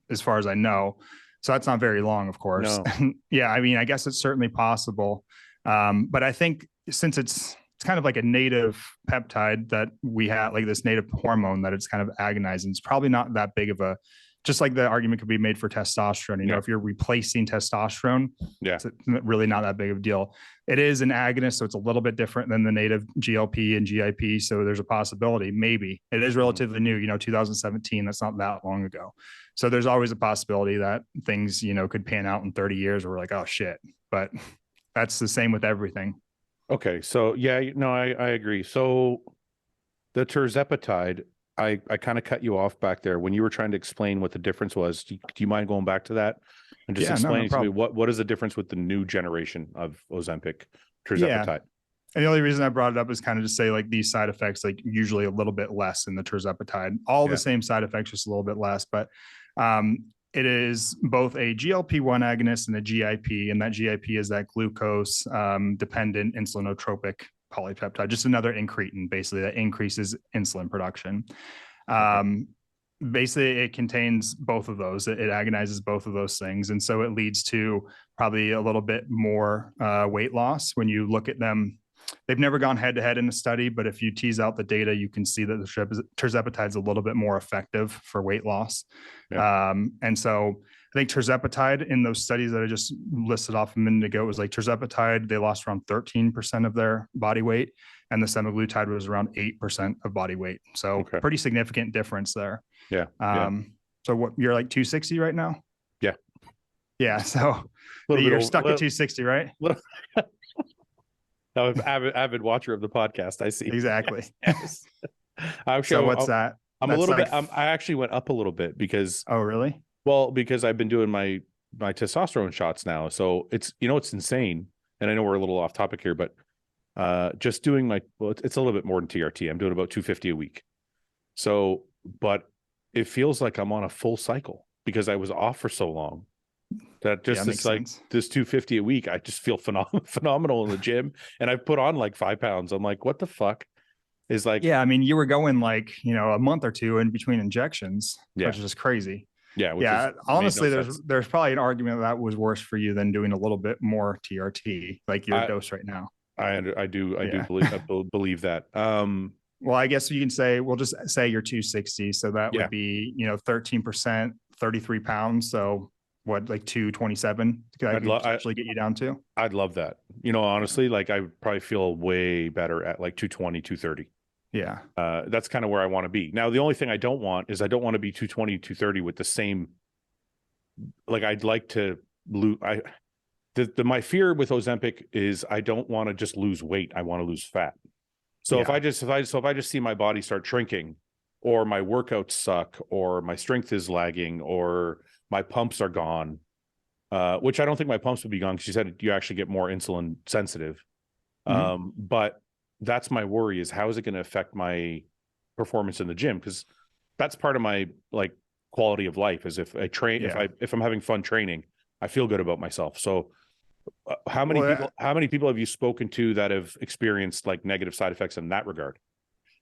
as far as I know. So that's not very long, of course. No. Yeah, I mean, I guess it's certainly possible. But I think since it's kind of like a native peptide that we have, like this native hormone that it's kind of agonizing, it's probably not that big of a, just like the argument could be made for testosterone. You know, if you're replacing testosterone, it's really not that big of a deal. It is an agonist, so it's a little bit different than the native GLP and GIP. So there's a possibility, maybe. It is relatively new, you know, 2017. That's not that long ago. So there's always a possibility that things, you know, could pan out in 30 years where we're like, oh shit. But that's the same with everything. Okay. So yeah, no, I agree. So the tirzepatide, I kind of cut you off back there when you were trying to explain what the difference was. Do you mind going back to that and just explaining to me what is the difference with the new generation of Ozempic tirzepatide? Yeah. And the only reason I brought it up is kind of to say like these side effects, like usually a little bit less in the tirzepatide, all the same side effects, just a little bit less. But it is both a GLP-1 agonist and a GIP, and that GIP is that glucose dependent insulinotropic polypeptide, just another incretin, basically, that increases insulin production. Basically, it contains both of those. It agonizes both of those things. And so it leads to probably a little bit more weight loss when you look at them. They've never gone head to head in a study, but if you tease out the data, you can see that the tirzepatide is a little bit more effective for weight loss. Yeah. And so I think tirzepatide in those studies that I just listed off a minute ago, was like tirzepatide, they lost around 13% of their body weight, and the semaglutide was around 8% of body weight. So pretty significant difference there. Yeah. So what, you're like 260 right now? Yeah. Yeah. So you're stuck at 260, right? I was avid watcher of the podcast. I see. Exactly. Yes. So what's that? I'm a little bit. I actually went up a little bit because. Oh, really? Well, because I've been doing my testosterone shots now, so it's it's insane. And I know we're a little off topic here, but just doing it's a little bit more than TRT. I'm doing about 250 a week. So, but it feels like I'm on a full cycle because I was off for so long. That just it's like this 250 a week. I just feel phenomenal in the gym, and I've put on like 5 pounds. I'm like, what the fuck is like? Yeah, I mean, you were going like a month or two in between injections, which is just crazy. Yeah, honestly, there's probably an argument that was worse for you than doing a little bit more TRT, like your dose right now. I do believe that. Well, I guess you can say we'll just say you're 260, so that would be 13%, 33 pounds. So what, like 227 to actually get you down to? I'd love that. Honestly, like I would probably feel way better at like 220, 230. Yeah. That's kind of where I want to be. Now, the only thing I don't want is I don't want to be 220, 230 with the same, like I'd like to lose. My fear with Ozempic is I don't want to just lose weight. I want to lose fat. So if I just see my body start shrinking, or my workouts suck, or my strength is lagging, or my pumps are gone, which I don't think my pumps would be gone because she said you actually get more insulin sensitive. But that's my worry, is how is it going to affect my performance in the gym? Because that's part of my like quality of life, is if I train, if I'm having fun training, I feel good about myself. So how many people have you spoken to that have experienced like negative side effects in that regard?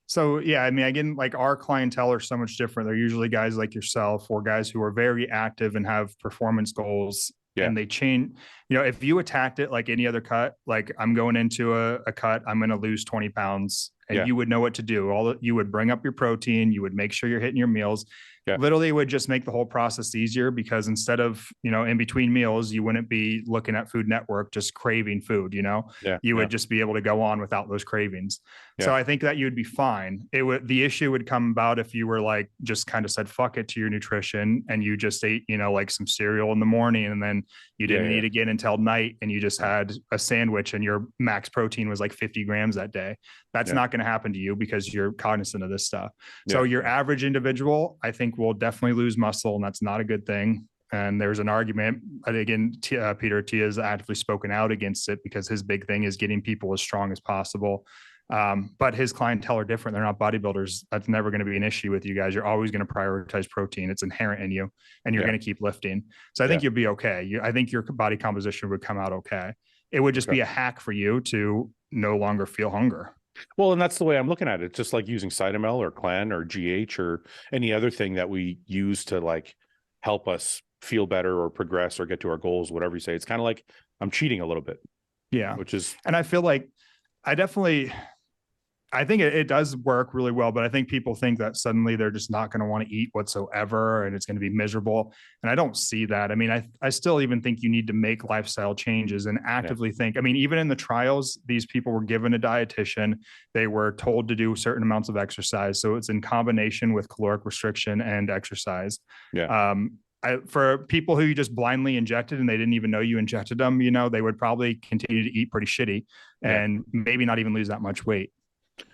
So, yeah, I mean, again, like our clientele are so much different. They're usually guys like yourself or guys who are very active and have performance goals. Yeah. And they change, if you attacked it like any other cut, like I'm going into a cut, I'm going to lose 20 pounds and Yeah. you would know what to do. You would bring up your protein, you would make sure you're hitting your meals. Yeah. Literally, it would just make the whole process easier, because instead of, in between meals, you wouldn't be looking at Food Network just craving food. Yeah. You would just be able to go on without those cravings. So I think that you would be fine. The issue would come about if you were like, just kind of said fuck it to your nutrition, and you just ate, like some cereal in the morning, and then you didn't eat again until night, and you just had a sandwich and your max protein was like 50 grams that day. That's not going to happen to you, because you're cognizant of this stuff. So your average individual, I think, will definitely lose muscle, and that's not a good thing. And there's an argument, again, Peter T has actively spoken out against it, because his big thing is getting people as strong as possible. But his clientele are different. They're not bodybuilders. That's never going to be an issue with you guys. You're always going to prioritize protein. It's inherent in you, and you're going to keep lifting. So I think you'll be okay. I think your body composition would come out okay. It would just be a hack for you to no longer feel hunger. Well, and that's the way I'm looking at it. It's just like using Cytomel or Clan or GH or any other thing that we use to like help us feel better or progress or get to our goals, whatever you say. It's kind of like I'm cheating a little bit. Yeah. Which is, and I feel like I think it does work really well, but I think people think that suddenly they're just not going to want to eat whatsoever, and it's going to be miserable. And I don't see that. I mean, I still even think you need to make lifestyle changes and actively think. I mean, even in the trials, these people were given a dietitian. They were told to do certain amounts of exercise. So it's in combination with caloric restriction and exercise. Yeah. For people who you just blindly injected and they didn't even know you injected them, they would probably continue to eat pretty shitty and maybe not even lose that much weight.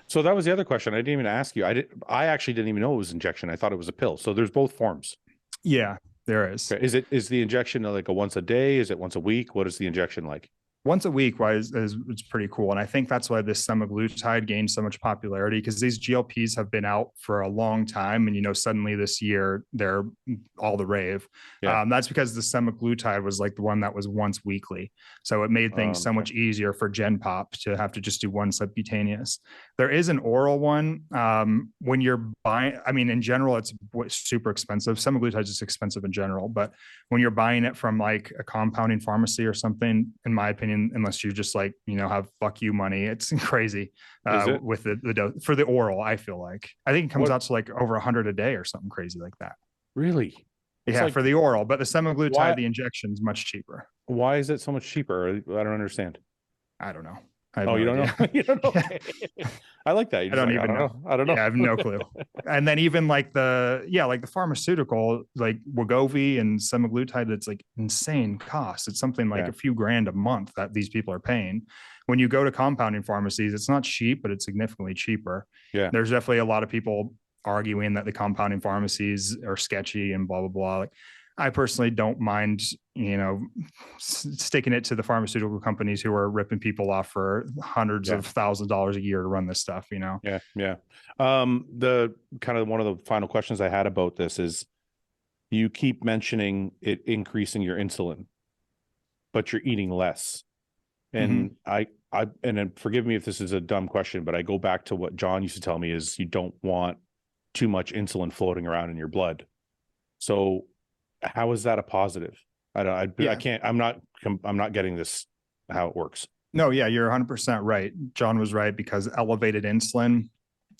So that was the other question. I didn't even ask you. I actually didn't even know it was injection. I thought it was a pill. So there's both forms. Yeah, there is. Okay. Is the injection like a once a day? Is it once a week? What is the injection like? Once a week is it's pretty cool. And I think that's why this semaglutide gained so much popularity, because these GLPs have been out for a long time. And, suddenly this year they're all the rave. Yeah. That's because the semaglutide was like the one that was once weekly. So it made things so much easier for Gen Pop to have to just do one subcutaneous. There is an oral one. When you're buying, I mean, in general, it's super expensive. Semaglutide is just expensive in general, but when you're buying it from like a compounding pharmacy or something, in my opinion, unless you just like, have fuck you money, it's crazy with the dose for the oral. I think it comes out to like over 100 a day or something crazy like that. Really? Yeah, like, for the oral, but the semaglutide, the injection is much cheaper. Why is it so much cheaper? I don't understand. I don't know. You don't know? You don't know? I like that. I don't even know. I don't know. Yeah, I have no clue. And then even like the pharmaceutical, like Wegovy and semaglutide, it's like insane cost. It's something like a few grand a month that these people are paying. When you go to compounding pharmacies, it's not cheap, but it's significantly cheaper. Yeah. There's definitely a lot of people arguing that the compounding pharmacies are sketchy and blah, blah, blah. Like, I personally don't mind, sticking it to the pharmaceutical companies who are ripping people off for hundreds of thousands of dollars a year to run this stuff, Yeah. Yeah. The kind of one of the final questions I had about this is you keep mentioning it increasing your insulin, but you're eating less. And and then forgive me if this is a dumb question, but I go back to what John used to tell me is you don't want too much insulin floating around in your blood. So how is that a positive? I can't, I'm not getting this, how it works. No, yeah, you're 100% right. John was right, because elevated insulin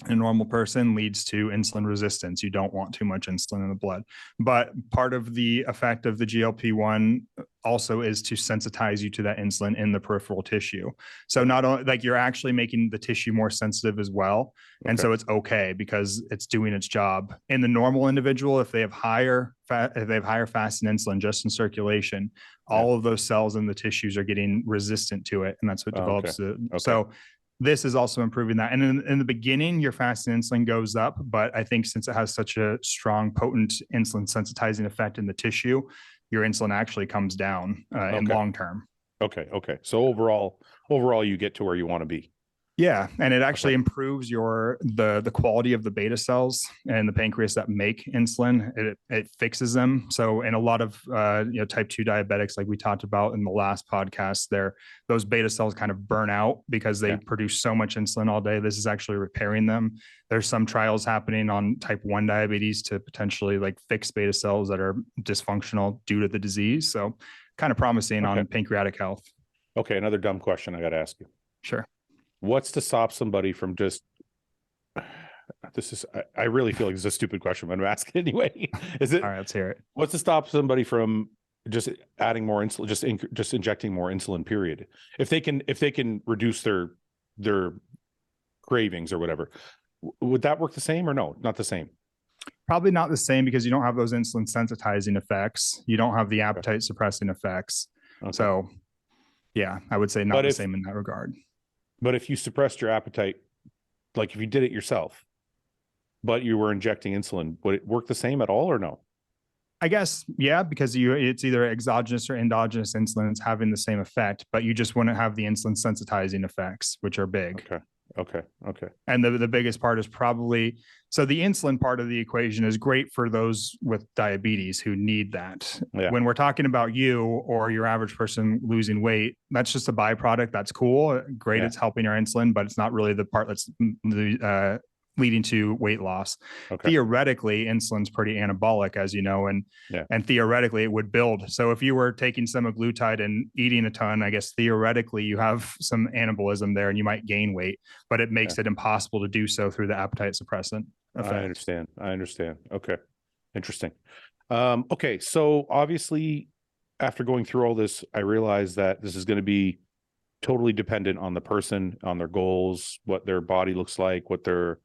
in a normal person leads to insulin resistance. You don't want too much insulin in the blood. But part of the effect of the GLP-1 also is to sensitize you to that insulin in the peripheral tissue. So not only like you're actually making the tissue more sensitive as well. And so it's okay because it's doing its job. In the normal individual, if they have higher fasting insulin just in circulation, all of those cells in the tissues are getting resistant to it. And that's what develops it. So this is also improving that. And in the beginning, your fasting insulin goes up, but I think since it has such a strong, potent insulin sensitizing effect in the tissue, your insulin actually comes down in long term. Okay. So overall, you get to where you want to be. Yeah, and it actually improves the quality of the beta cells and the pancreas that make insulin. It fixes them. So in a lot of type 2 diabetics, like we talked about in the last podcast, those beta cells kind of burn out because they produce so much insulin all day. This is actually repairing them. There's some trials happening on type 1 diabetes to potentially like fix beta cells that are dysfunctional due to the disease. So kind of promising on pancreatic health. Okay, another dumb question I got to ask you. Sure. What's to stop somebody from just this is, I really feel like it's a stupid question, but I'm asking anyway. Is it, All right, let's hear it. what's to stop somebody from just adding more insulin, just injecting more insulin, period? If they can reduce their cravings or whatever, would that work the same or no? Not the same. Probably not the same because you don't have those insulin sensitizing effects. You don't have the appetite suppressing effects. Okay. So yeah, I would say not the same in that regard. But if you suppressed your appetite, like if you did it yourself, but you were injecting insulin, would it work the same at all or no? I guess, yeah, because it's either exogenous or endogenous insulin having the same effect, but you just wouldn't have the insulin sensitizing effects, which are big. Okay. And the biggest part is probably, so the insulin part of the equation is great for those with diabetes who need that. Yeah. When we're talking about you or your average person losing weight, that's just a byproduct. That's cool. Great. Yeah. It's helping your insulin, but it's not really the part that's leading to weight loss. Okay. Theoretically, insulin's pretty anabolic, as you know, and theoretically it would build. So if you were taking semaglutide and eating a ton, I guess theoretically you have some anabolism there and you might gain weight, but it makes it impossible to do so through the appetite suppressant effect. I understand. Okay. Interesting. Okay. So obviously after going through all this, I realized that this is going to be totally dependent on the person, on their goals, what their body looks like, what their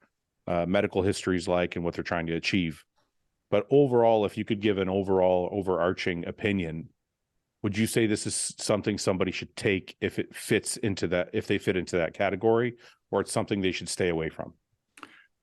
medical history is like, and what they're trying to achieve. But overall, if you could give an overall overarching opinion, would you say this is something somebody should take if it fits into that, if they fit into that category, or it's something they should stay away from?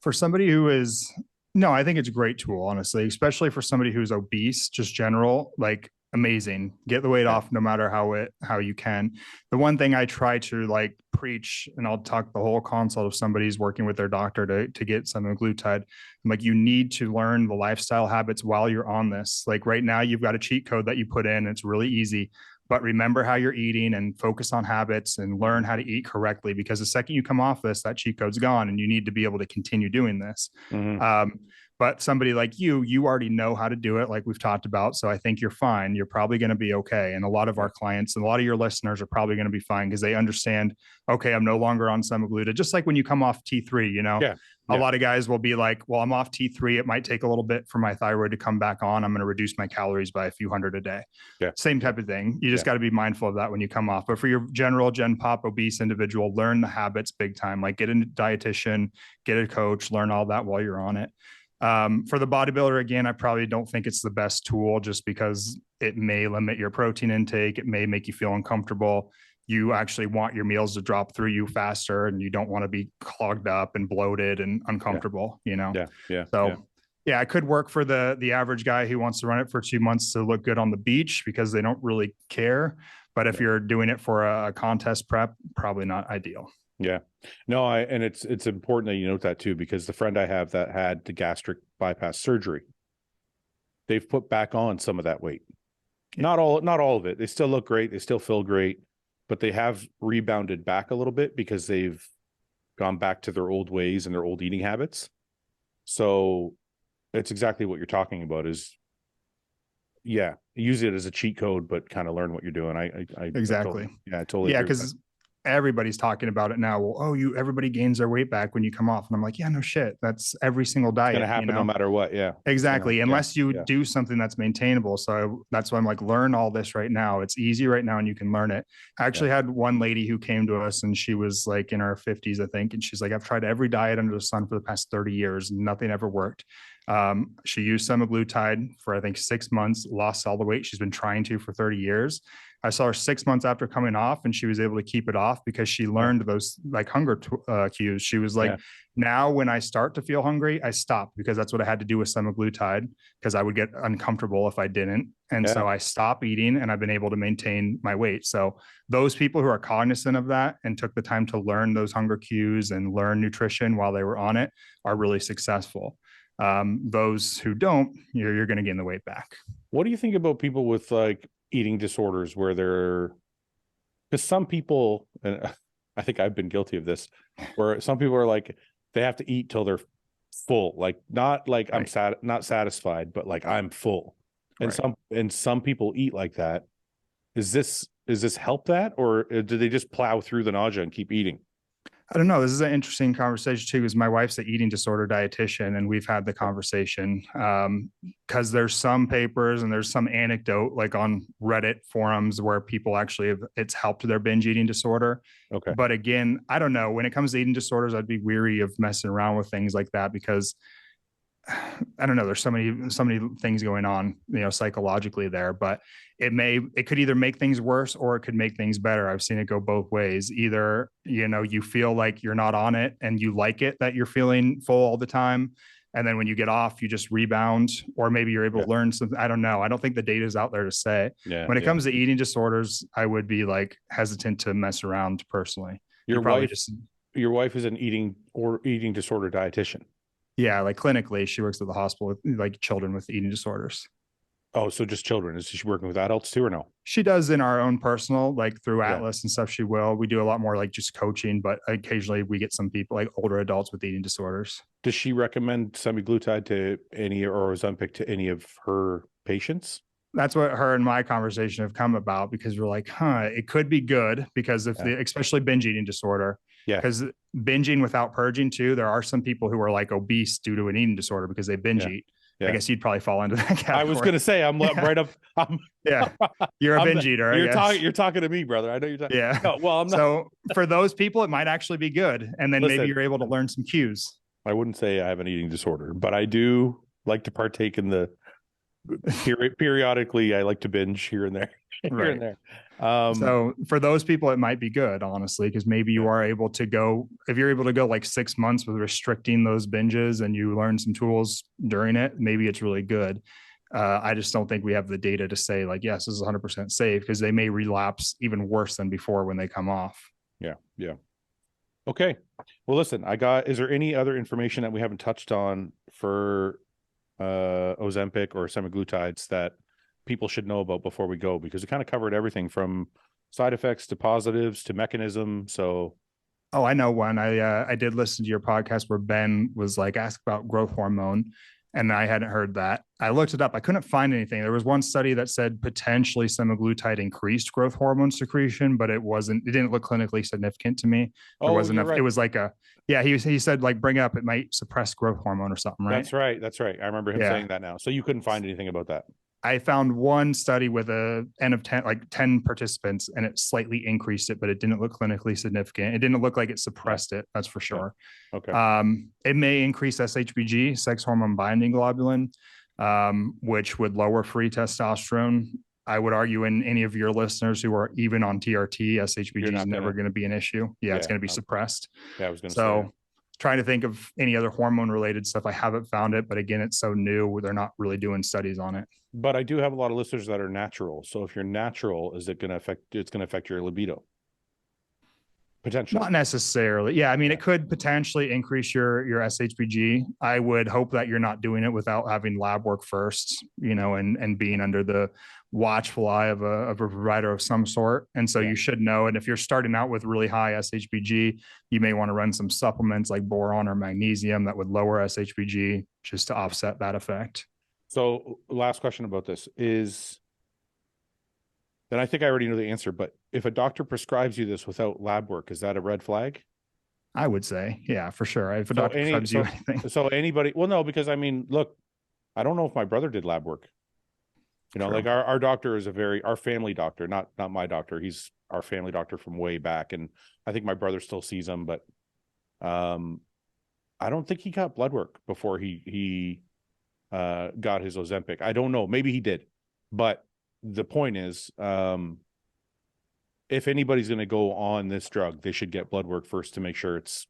For somebody who is, no, I think it's a great tool, honestly, especially for somebody who's obese, just general, like amazing. Get the weight off no matter how you can. The one thing I try to like preach, and I'll talk the whole consult if somebody's working with their doctor to get semaglutide, I'm like, you need to learn the lifestyle habits while you're on this. Like right now, you've got a cheat code that you put in. It's really easy. But remember how you're eating and focus on habits and learn how to eat correctly, because the second you come off this, that cheat code's gone and you need to be able to continue doing this. Mm-hmm. But somebody like you already know how to do it, like we've talked about. So I think you're fine. You're probably going to be okay. And a lot of our clients and a lot of your listeners are probably going to be fine because they understand, okay, I'm no longer on semaglutide. Just like when you come off T3, you know, a lot of guys will be like, well, I'm off T3. It might take a little bit for my thyroid to come back on. I'm going to reduce my calories by a few hundred a day. Same type of thing. You just got to be mindful of that when you come off. But for your general Gen Pop obese individual, learn the habits big time. Like get a dietitian, get a coach, learn all that while you're on it. For the bodybuilder, again, I probably don't think it's the best tool just because it may limit your protein intake. It may make you feel uncomfortable. You actually want your meals to drop through you faster and you don't want to be clogged up and bloated and uncomfortable, you know? Yeah, it could work for the average guy who wants to run it for 2 months to look good on the beach because they don't really care. But if you're doing it for a contest prep, probably not ideal. Yeah, no, and it's important that you note that too, because the friend I have that had the gastric bypass surgery, they've put back on some of that weight. Not all of it. They still look great. They still feel great, but they have rebounded back a little bit because they've gone back to their old ways and their old eating habits. So it's exactly what you're talking about is, use it as a cheat code, but kind of learn what you're doing. Exactly. I totally. Yeah, because everybody's talking about it now. Well, everybody gains their weight back when you come off. And I'm like, yeah, no shit. That's every single diet. It's going to happen no matter what. Yeah, exactly. Unless you do something that's maintainable. So that's why I'm like, learn all this right now. It's easy right now and you can learn it. I actually had one lady who came to us and she was like in her 50s, I think. And she's like, I've tried every diet under the sun for the past 30 years. Nothing ever worked. She used semaglutide for, I think, 6 months, lost all the weight she's been trying to for 30 years. I saw her 6 months after coming off and she was able to keep it off because she learned those like hunger cues. She was like, now when I start to feel hungry, I stop because that's what I had to do with semaglutide because I would get uncomfortable if I didn't. And so I stopped eating and I've been able to maintain my weight. So those people who are cognizant of that and took the time to learn those hunger cues and learn nutrition while they were on it are really successful. Those who don't, you're going to gain the weight back. What do you think about people with like eating disorders where because some people, and I think I've been guilty of this, where some people are like, they have to eat till they're full, like not like I'm not satisfied, but like I'm full. And some people eat like that. Is this help that, or do they just plow through the nausea and keep eating? I don't know. This is an interesting conversation too, because my wife's an eating disorder dietitian, and we've had the conversation because there's some papers and there's some anecdote like on Reddit forums where people actually have, it's helped their binge eating disorder. Okay. But again, I don't know. When it comes to eating disorders, I'd be weary of messing around with things like that because I don't know. There's so many things going on, psychologically there, but it could either make things worse or it could make things better. I've seen it go both ways. Either, you feel like you're not on it and you like it, that you're feeling full all the time. And then when you get off, you just rebound, or maybe you're able to learn something. I don't know. I don't think the data is out there to say. When it comes to eating disorders, I would be like hesitant to mess around personally. Your wife is an eating disorder dietitian. Yeah, like clinically, she works at the hospital with like children with eating disorders. Oh, so just children. Is she working with adults too or no? She does in our own personal, like through Atlas and stuff. She will. We do a lot more like just coaching, but occasionally we get some people like older adults with eating disorders. Does she recommend semaglutide to any or Ozempic to any of her patients? That's what her and my conversation have come about, because we're like, it could be good because if especially binge eating disorder. Yeah. Because binging without purging too, there are some people who are like obese due to an eating disorder because they binge eat. Yeah. I guess you'd probably fall into that category. I was going to say, I'm right up. You're a binge eater. You're talking to me, brother. I know you're talking. Yeah. No, well, I'm not. So for those people, it might actually be good. And then maybe you're able to learn some cues. I wouldn't say I have an eating disorder, but I do like to partake in the periodically. I like to binge here and there. Here and there. So for those people, it might be good, honestly, because maybe you are able to go, if you're able to go like 6 months with restricting those binges and you learn some tools during it, maybe it's really good. I just don't think we have the data to say like, yes, this is 100% safe, because they may relapse even worse than before when they come off. Yeah. Yeah. Okay. Well, listen, is there any other information that we haven't touched on for Ozempic or semaglutides that people should know about before we go? Because we kind of covered everything from side effects to positives to mechanism. So, I know one. I did listen to your podcast where Ben was like asked about growth hormone, and I hadn't heard that. I looked it up. I couldn't find anything. There was one study that said potentially semaglutide increased growth hormone secretion, but it didn't look clinically significant to me. There wasn't enough. Right. It was like he said like bring up, it might suppress growth hormone or something, right? That's right. I remember him saying that now. So you couldn't find anything about that. I found one study with an N of 10, like 10 participants, and it slightly increased it, but it didn't look clinically significant. It didn't look like it suppressed it. That's for sure. Okay. It may increase SHBG, sex hormone binding globulin, which would lower free testosterone. I would argue in any of your listeners who are even on TRT, SHBG is never going to be an issue. Yeah, it's going to be suppressed. Yeah, I was going to say. Trying to think of any other hormone related stuff. I haven't found it, but again, it's so new. They're not really doing studies on it. But I do have a lot of listeners that are natural. So if you're natural, it's going to affect your libido? Potentially. Not necessarily. Yeah. I mean, it could potentially increase your SHBG. I would hope that you're not doing it without having lab work first, and being under the watchful eye of a provider of some sort. And so you should know. And if you're starting out with really high SHBG, you may want to run some supplements like boron or magnesium that would lower SHBG just to offset that effect. So last question about this is, then I think I already know the answer, but if a doctor prescribes you this without lab work, is that a red flag? I would say, yeah, for sure. If a doctor prescribes you anything. So anybody, well, no, because I mean, look, I don't know if my brother did lab work. Like our doctor is our family doctor, not my doctor. He's our family doctor from way back. And I think my brother still sees him, but I don't think he got blood work before he got his Ozempic. I don't know. Maybe he did. But the point is, if anybody's going to go on this drug, they should get blood work first to make sure it's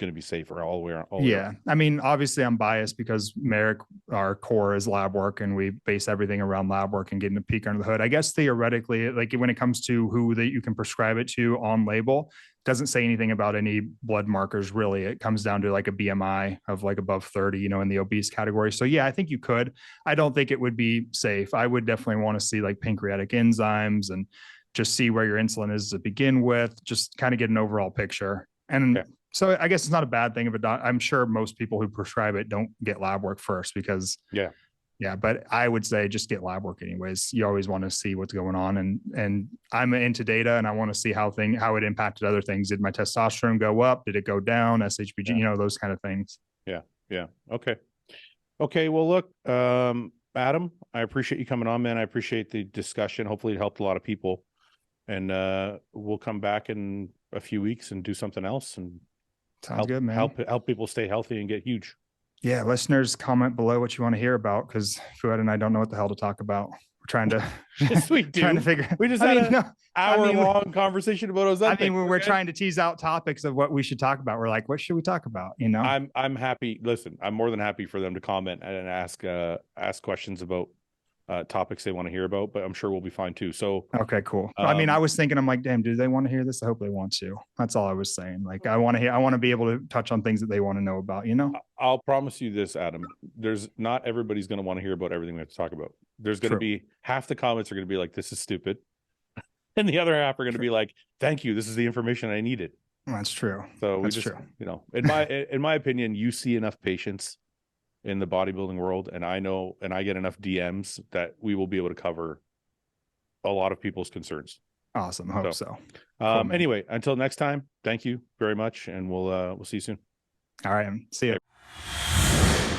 going to be safer all the way around. I mean, obviously I'm biased because Merrick, our core is lab work, and we base everything around lab work and getting a peek under the hood. I guess theoretically, like when it comes to who that you can prescribe it to on label, doesn't say anything about any blood markers really. It comes down to like a BMI of like above 30, in the obese category. So yeah, I think you could. I don't think it would be safe. I would definitely want to see like pancreatic enzymes and just see where your insulin is to begin with, just kind of get an overall picture. And so I guess it's not a bad thing of I'm sure most people who prescribe it don't get lab work first, because Yeah, but I would say just get lab work anyways. You always want to see what's going on, and I'm into data, and I want to see how it impacted other things. Did my testosterone go up? Did it go down? SHBG, Yeah. you know, those kind of things. Yeah. Yeah. Okay. Okay. Well, look, Adam, I appreciate you coming on, man. I appreciate the discussion. Hopefully it helped a lot of people, and we'll come back in a few weeks and do something else and Sounds good, man. Help people stay healthy and get huge. Yeah, listeners, comment below what you want to hear about, because Fouad and I don't know what the hell to talk about. We're trying to Yes, we do. trying to figure. We just had an hour-long conversation about Ozempic. I mean, we're trying to tease out topics of what we should talk about. We're like, what should we talk about? You know, I'm happy. Listen, I'm more than happy for them to comment and ask questions about topics they want to hear about, but I'm sure we'll be fine too. So okay, cool. I mean, I was thinking, I'm like, damn, do they want to hear this? I hope they want to. That's all I was saying. Like, I want to be able to touch on things that they want to know about, you know? I'll promise you this, Adam. There's not everybody's going to want to hear about everything we have to talk about. There's going to be half the comments are going to be like, this is stupid. And the other half are going to be like, thank you. This is the information I needed. That's true. So we just, you know, in my opinion, you see enough patients in the bodybuilding world, and I know, and I get enough DMs that we will be able to cover a lot of people's concerns. Awesome. Hope so. Cool, anyway, until next time, thank you very much, and we'll see you soon. All right. See you.